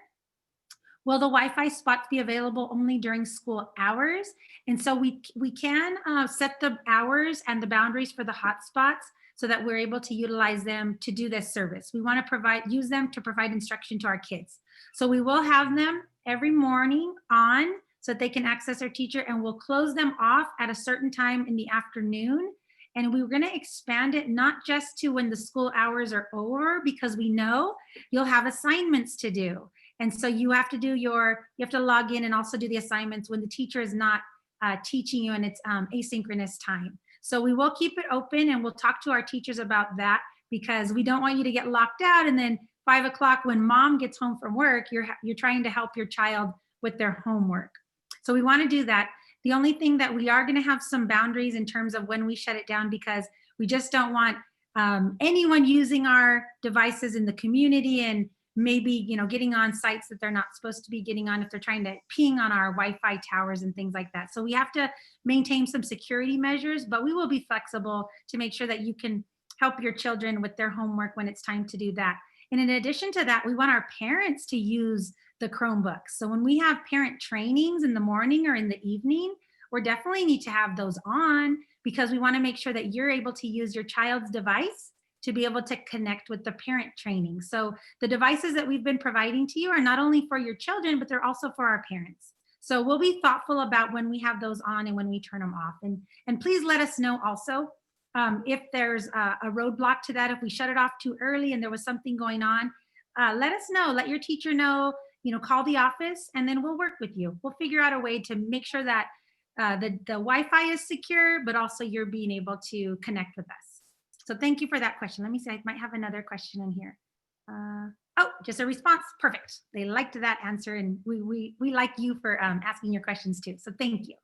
Will the Wi-Fi spots be available only during school hours? And so we can set the hours and the boundaries for the hotspots so that we're able to utilize them to do this service. We want to use them to provide instruction to our kids. So we will have them every morning on so that they can access their teacher, and we'll close them off at a certain time in the afternoon. And we were going to expand it not just to when the school hours are over, because we know you'll have assignments to do. And so you have to log in and also do the assignments when the teacher is not teaching you and it's asynchronous time. So we will keep it open and we'll talk to our teachers about that, because we don't want you to get locked out and then 5 o'clock when mom gets home from work, you're trying to help your child with their homework. So we want to do that. The only thing that we are going to have some boundaries in terms of when we shut it down, because we just don't want anyone using our devices in the community and maybe, getting on sites that they're not supposed to be getting on if they're trying to ping on our Wi-Fi towers and things like that. So we have to maintain some security measures, but we will be flexible to make sure that you can help your children with their homework when it's time to do that. And in addition to that, we want our parents to use the Chromebooks. So when we have parent trainings in the morning or in the evening, we definitely need to have those on, because we want to make sure that you're able to use your child's device to be able to connect with the parent training. So the devices that we've been providing to you are not only for your children, but they're also for our parents. So we'll be thoughtful about when we have those on and when we turn them off. And please let us know also if there's a roadblock to that. If we shut it off too early and there was something going on, let us know, let your teacher know, call the office, and then we'll work with you. We'll figure out a way to make sure that the Wi-Fi is secure, but also you're being able to connect with us. So thank you for that question. Let me see, I might have another question in here. Oh, just a response. Perfect. They liked that answer, and we like you for asking your questions too. So thank you.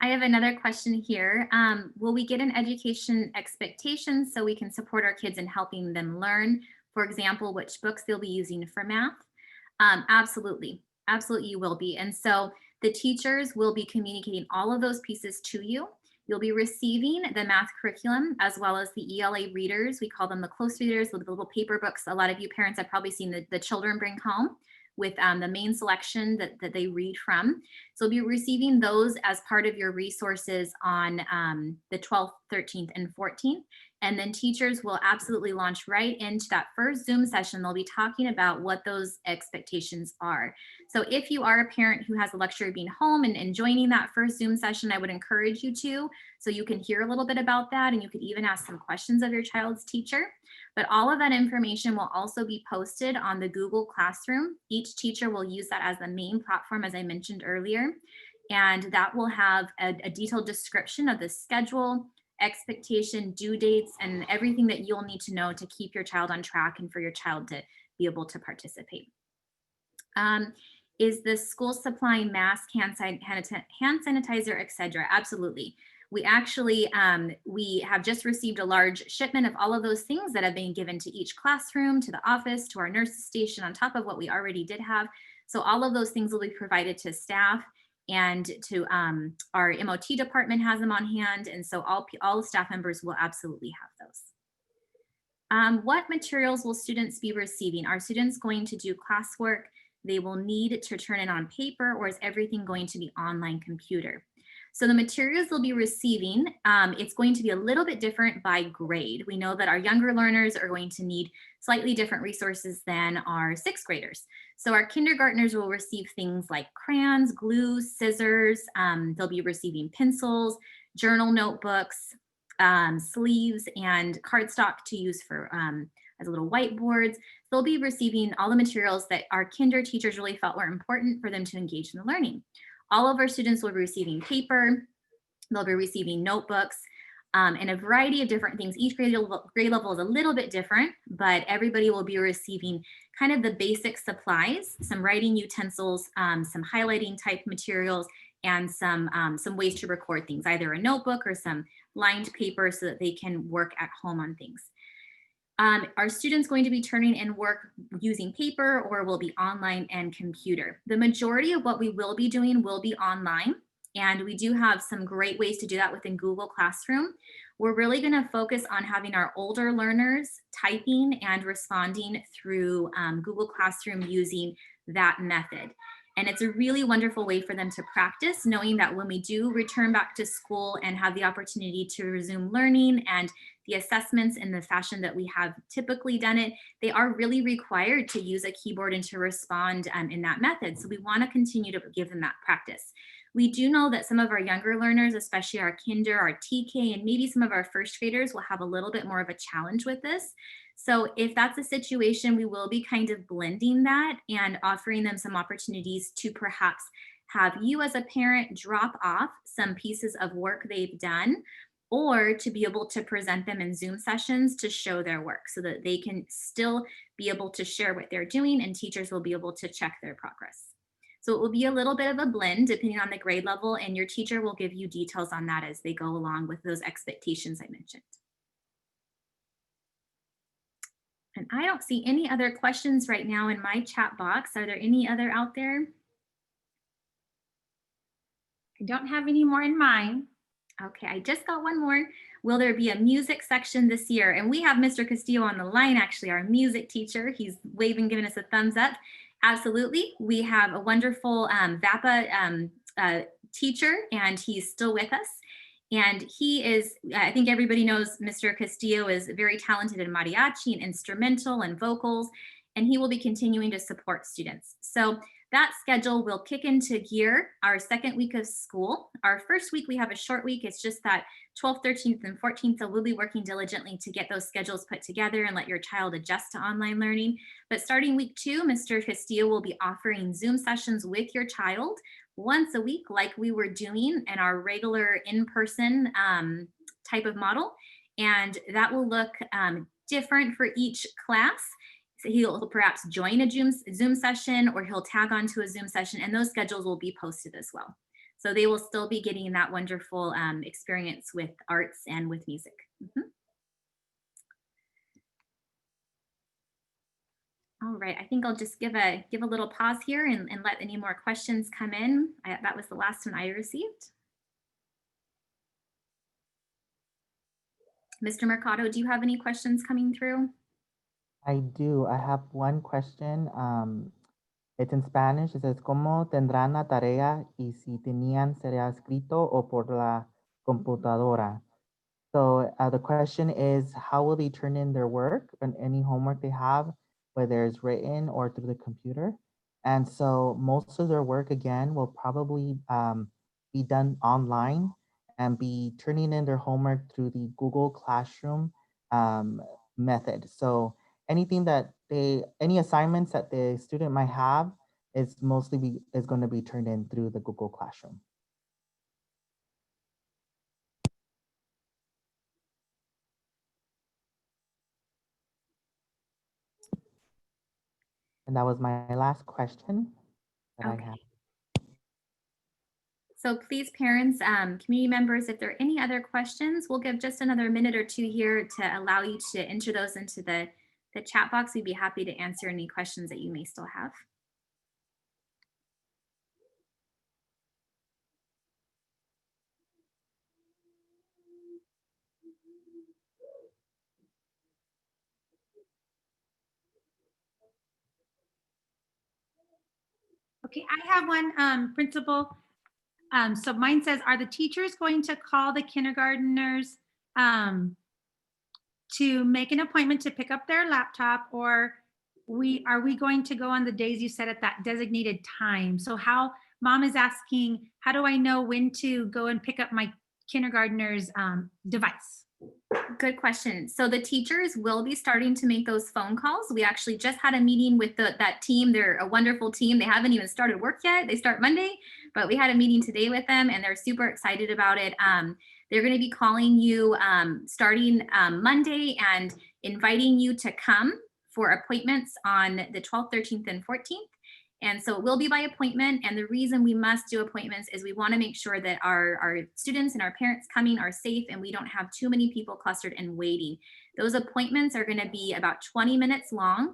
I have another question here. Will we get an education expectation so we can support our kids in helping them learn? For example, which books they'll be using for math? Absolutely. Absolutely, you will be. And so the teachers will be communicating all of those pieces to you. You'll be receiving the math curriculum as well as the ELA readers. We call them the close readers, the little paper books. A lot of you parents have probably seen the children bring home with the main selection that they read from. So you'll be receiving those as part of your resources on the 12th, 13th, and 14th. And then teachers will absolutely launch right into that first Zoom session. They'll be talking about what those expectations are. So if you are a parent who has the luxury of being home and joining that first Zoom session, I would encourage you to, so you can hear a little bit about that, and you could even ask some questions of your child's teacher. But all of that information will also be posted on the Google Classroom. Each teacher will use that as the main platform, as I mentioned earlier. And that will have a detailed description of the schedule, expectation, due dates, and everything that you'll need to know to keep your child on track and for your child to be able to participate. Is the school supplying mask, hand sanitizer, etc.? Absolutely. We actually, we have just received a large shipment of all of those things that have been given to each classroom, to the office, to our nurses station, on top of what we already did have. So all of those things will be provided to staff, and to our MOT department has them on hand. And so all staff members will absolutely have those. What materials will students be receiving? Are students going to do classwork they will need to turn it on paper, or is everything going to be online computer? So the materials they'll be receiving, it's going to be a little bit different by grade. We know that our younger learners are going to need slightly different resources than our sixth graders. So our kindergartners will receive things like crayons, glue, scissors. They'll be receiving pencils, journal notebooks, sleeves, and cardstock to use for as little whiteboards. They'll be receiving all the materials that our kinder teachers really felt were important for them to engage in the learning. All of our students will be receiving paper, they'll be receiving notebooks, and a variety of different things. Each grade level is a little bit different, but everybody will be receiving kind of the basic supplies, some writing utensils, some highlighting type materials, and some ways to record things, either a notebook or some lined paper so that they can work at home on things. Are students going to be turning in work using paper, or will be online and computer? The majority of what we will be doing will be online. And we do have some great ways to do that within Google Classroom. We're really going to focus on having our older learners typing and responding through Google Classroom using that method. And it's a really wonderful way for them to practice, knowing that when we do return back to school and have the opportunity to resume learning and the assessments in the fashion that we have typically done it, they are really required to use a keyboard and to respond in that method. So we want to continue to give them that practice. We do know that some of our younger learners, especially our kinder, our TK, and maybe some of our first graders will have a little bit more of a challenge with this. So if that's a situation, we will be kind of blending that and offering them some opportunities to perhaps have you as a parent drop off some pieces of work they've done, or to be able to present them in Zoom sessions to show their work so that they can still be able to share what they're doing and teachers will be able to check their progress. So it will be a little bit of a blend depending on the grade level, and your teacher will give you details on that as they go along with those expectations I mentioned. And I don't see any other questions right now in my chat box. Are there any other out there? I don't have any more in mine. Okay, I just got one more. Will there be a music section this year? And we have Mr. Castillo on the line, actually, our music teacher. He's waving, giving us a thumbs up. Absolutely. We have a wonderful VAPA teacher, and he's still with us. And he is, I think everybody knows Mr. Castillo is very talented in mariachi and instrumental and vocals, and he will be continuing to support students. So that schedule will kick into gear our second week of school. Our first week, we have a short week. It's just that 12th, 13th, and 14th. So we'll be working diligently to get those schedules put together and let your child adjust to online learning. But starting week 2, Mr. Castillo will be offering Zoom sessions with your child once a week, like we were doing in our regular in-person type of model. And that will look different for each class. So he'll perhaps join a Zoom session, or he'll tag onto a Zoom session, and those schedules will be posted as well. So they will still be getting that wonderful experience with arts and with music. All right, I think I'll just give a little pause here and let any more questions come in. That was the last one I received. Mr. Mercado, do you have any questions coming through? I do. I have one question. It's in Spanish. It says, ¿cómo tendrán la tarea y si tenían será escrito o por la computadora? So the question is, how will they turn in their work and any homework they have, whether it's written or through the computer? And so most of their work, again, will probably be done online and be turning in their homework through the Google Classroom method. So anything that any assignments that the student might have is mostly is going to be turned in through the Google Classroom. And that was my last question that I have. So please, parents, community members, if there are any other questions, we'll give just another minute or 2 here to allow you to enter those into the chat box. We'd be happy to answer any questions that you may still have. Okay, I have one, Principal. So mine says, are the teachers going to call the kindergarteners to make an appointment to pick up their laptop, or are we going to go on the days you said at that designated time? So Mom is asking, how do I know when to go and pick up my kindergartner's device? Good question. So the teachers will be starting to make those phone calls. We actually just had a meeting with that team. They're a wonderful team. They haven't even started work yet. They start Monday, but we had a meeting today with them and they're super excited about it. They're going to be calling you starting Monday and inviting you to come for appointments on the 12th, 13th, and 14th. And so it will be by appointment. And the reason we must do appointments is we want to make sure that our students and our parents coming are safe and we don't have too many people clustered and waiting. Those appointments are going to be about 20 minutes long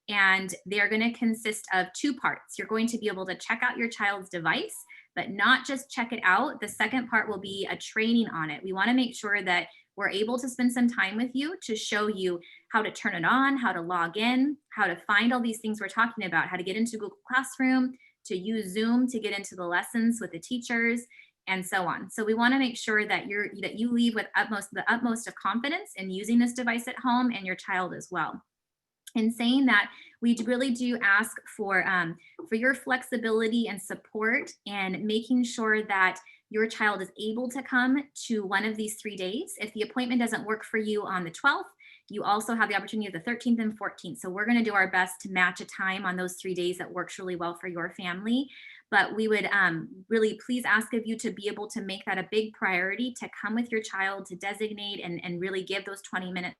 and they're going to consist of 2 parts. You're going to be able to check out your child's device, but not just check it out. The second part will be a training on it. We want to make sure that we're able to spend some time with you to show you how to turn it on, how to log in, how to find all these things we're talking about, how to get into Google Classroom, to use Zoom to get into the lessons with the teachers, and so on. So we want to make sure that you leave with the utmost of confidence in using this device at home and your child as well. In saying that, we really do ask for your flexibility and support and making sure that your child is able to come to one of these 3 days. If the appointment doesn't work for you on the 12th, you also have the opportunity of the 13th and 14th. So we're going to do our best to match a time on those 3 days that works really well for your family. But we would really please ask of you to be able to make that a big priority, to come with your child, to designate and really give those 20 minutes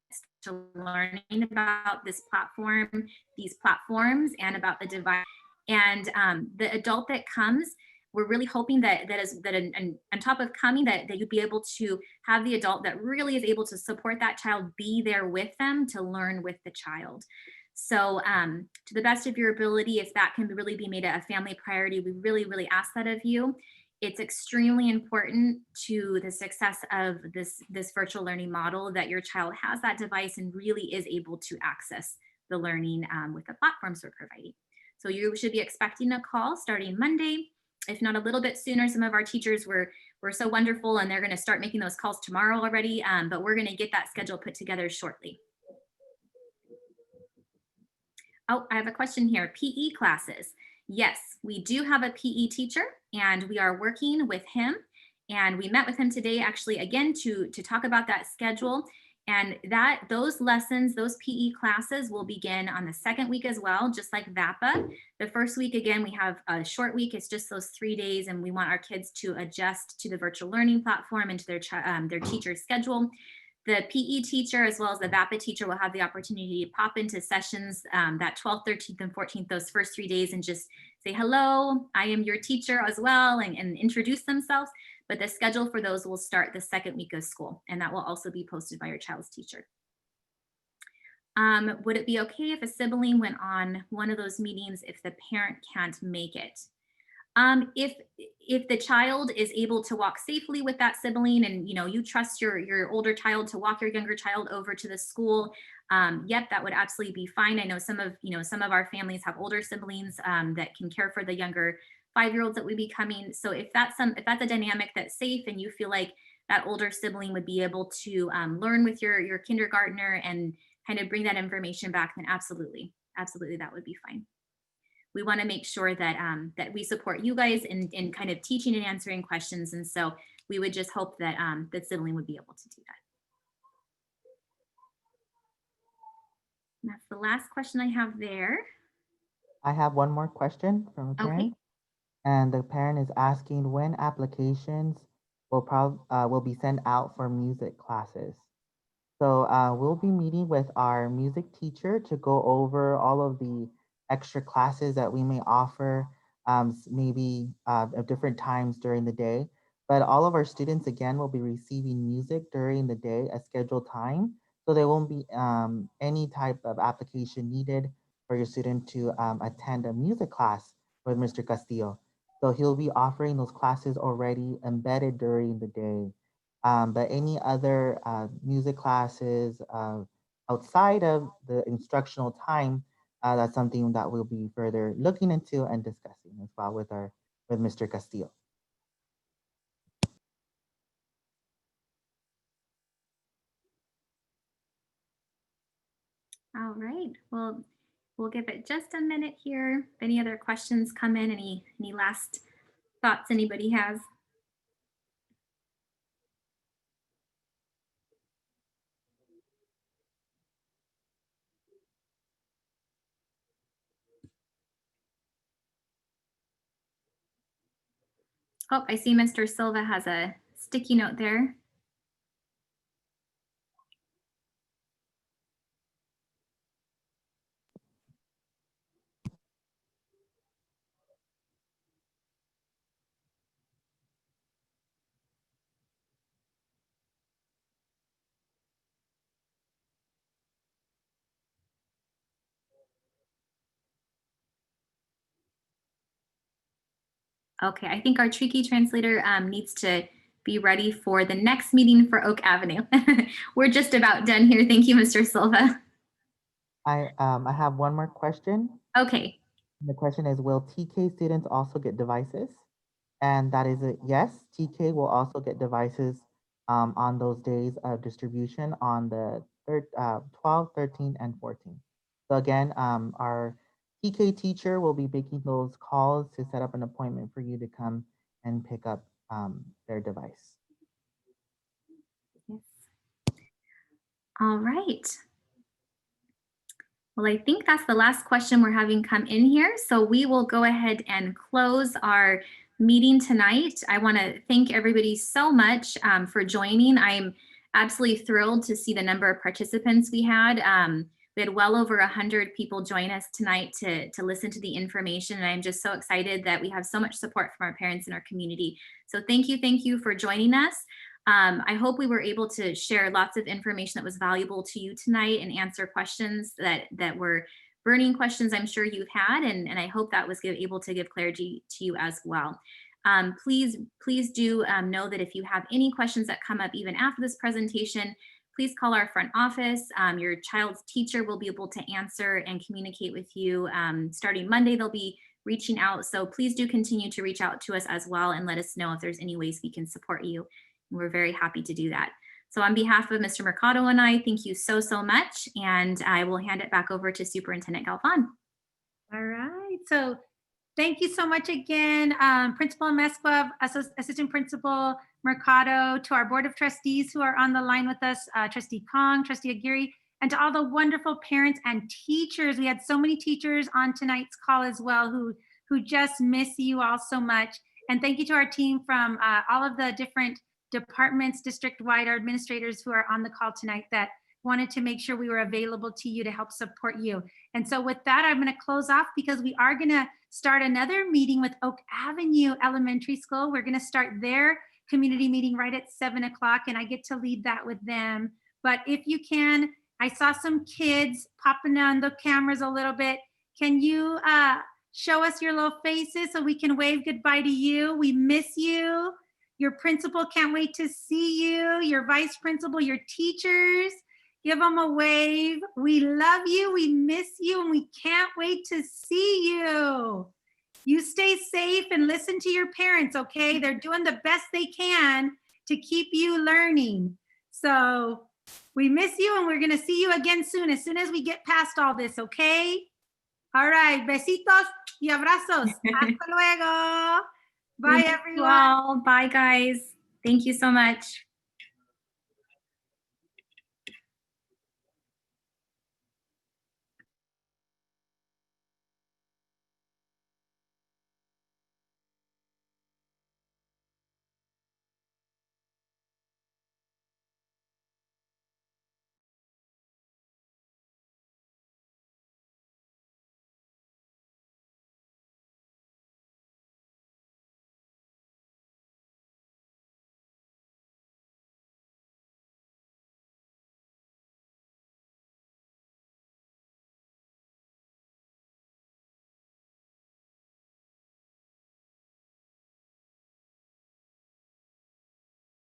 to learning about this platform, these platforms, and about the device. And the adult that comes, we're really hoping that on top of coming, that you'd be able to have the adult that really is able to support that child, be there with them to learn with the child. So to the best of your ability, if that can really be made a family priority, we really, really ask that of you. It's extremely important to the success of this virtual learning model that your child has that device and really is able to access the learning with the platforms we're providing. So you should be expecting a call starting Monday, if not a little bit sooner. Some of our teachers were so wonderful and they're going to start making those calls tomorrow already, but we're going to get that schedule put together shortly. Oh, I have a question here. PE classes. Yes, we do have a PE teacher and we are working with him. And we met with him today, actually, again, to talk about that schedule. And those lessons, those PE classes will begin on the second week as well, just like VAPA. The first week, again, we have a short week. It's just those 3 days, and we want our kids to adjust to the virtual learning platform and to their teacher's schedule. The PE teacher as well as the VAPA teacher will have the opportunity to pop into sessions that 12th, 13th, and 14th, those first 3 days, and just say, hello, I am your teacher as well, and introduce themselves. But the schedule for those will start the second week of school, and that will also be posted by your child's teacher. Would it be okay if a sibling went on one of those meetings if the parent can't make it? If the child is able to walk safely with that sibling and you trust your older child to walk your younger child over to the school, yep, that would absolutely be fine. I know some of our families have older siblings that can care for the younger 5-year-olds that would be coming. So if that's a dynamic that's safe and you feel like that older sibling would be able to learn with your kindergartner and kind of bring that information back, then absolutely that would be fine. We want to make sure that that we support you guys in kind of teaching and answering questions. And so we would just hope that that sibling would be able to do that. And that's the last question I have there. I have one more question from a parent. Okay. And the parent is asking when applications will be sent out for music classes. So we'll be meeting with our music teacher to go over all of the extra classes that we may offer, maybe at different times during the day. But all of our students, again, will be receiving music during the day at scheduled time. So there won't be any type of application needed for your student to attend a music class with Mr. Castillo. So he'll be offering those classes already embedded during the day. But any other music classes outside of the instructional time, that's something that we'll be further looking into and discussing as well with Mr. Castillo. All right. Well, we'll give it just a minute here. If any other questions come in, any last thoughts anybody has? Oh, I see Mr. Silva has a sticky note there. Okay, I think our tricky translator needs to be ready for the next meeting for Oak Avenue. We're just about done here. Thank you, Mr. Silva. I have one more question. Okay, The question is, will TK students also get devices? And that is a yes, TK will also get devices on those days of distribution on the 12, 13, and 14. So again, our TK teacher will be making those calls to set up an appointment for you to come and pick up their device. yes. All right. Well, I think that's the last question we're having come in here. So we will go ahead and close our meeting tonight. I want to thank everybody so much for joining. I'm absolutely thrilled to see the number of participants we had. We had well over 100 people join us tonight to listen to the information. And I'm just so excited that we have so much support from our parents in our community. So thank you for joining us. I hope we were able to share lots of information that was valuable to you tonight and answer questions that were burning questions I'm sure you've had, and I hope that was able to give clarity to you as well. Please do know that if you have any questions that come up even after this presentation, please call our front office. Your child's teacher will be able to answer and communicate with you. Starting Monday, they'll be reaching out. So please do continue to reach out to us as well and let us know if there's any ways we can support you. We're very happy to do that. So on behalf of Mr. Mercado and I, thank you so much. And I will hand it back over to Superintendent Galvan. All right. So thank you so much again, Principal Mescua, Assistant Principal Mercado, to our Board of Trustees who are on the line with us, Trustee Kong, Trustee Aguirre, and to all the wonderful parents and teachers. We had so many teachers on tonight's call as well who just miss you all so much. And thank you to our team from all of the different departments, district-wide, our administrators who are on the call tonight that wanted to make sure we were available to you to help support you. And so with that, I'm going to close off because we are going to start another meeting with Oak Avenue Elementary School. We're going to start their community meeting right at 7 o'clock, and I get to lead that with them. But if you can, I saw some kids popping on the cameras a little bit. Can you show us your little faces so we can wave goodbye to you? We miss you. Your principal can't wait to see you. Your vice principal, your teachers, give them a wave. We love you, we miss you, and we can't wait to see you. You stay safe and listen to your parents, okay? They're doing the best they can to keep you learning. So we miss you, and we're gonna see you again soon as we get past all this, okay? All right, besitos y abrazos. Hasta luego. Bye, Thank you everyone. all. Bye, guys. Thank you so much.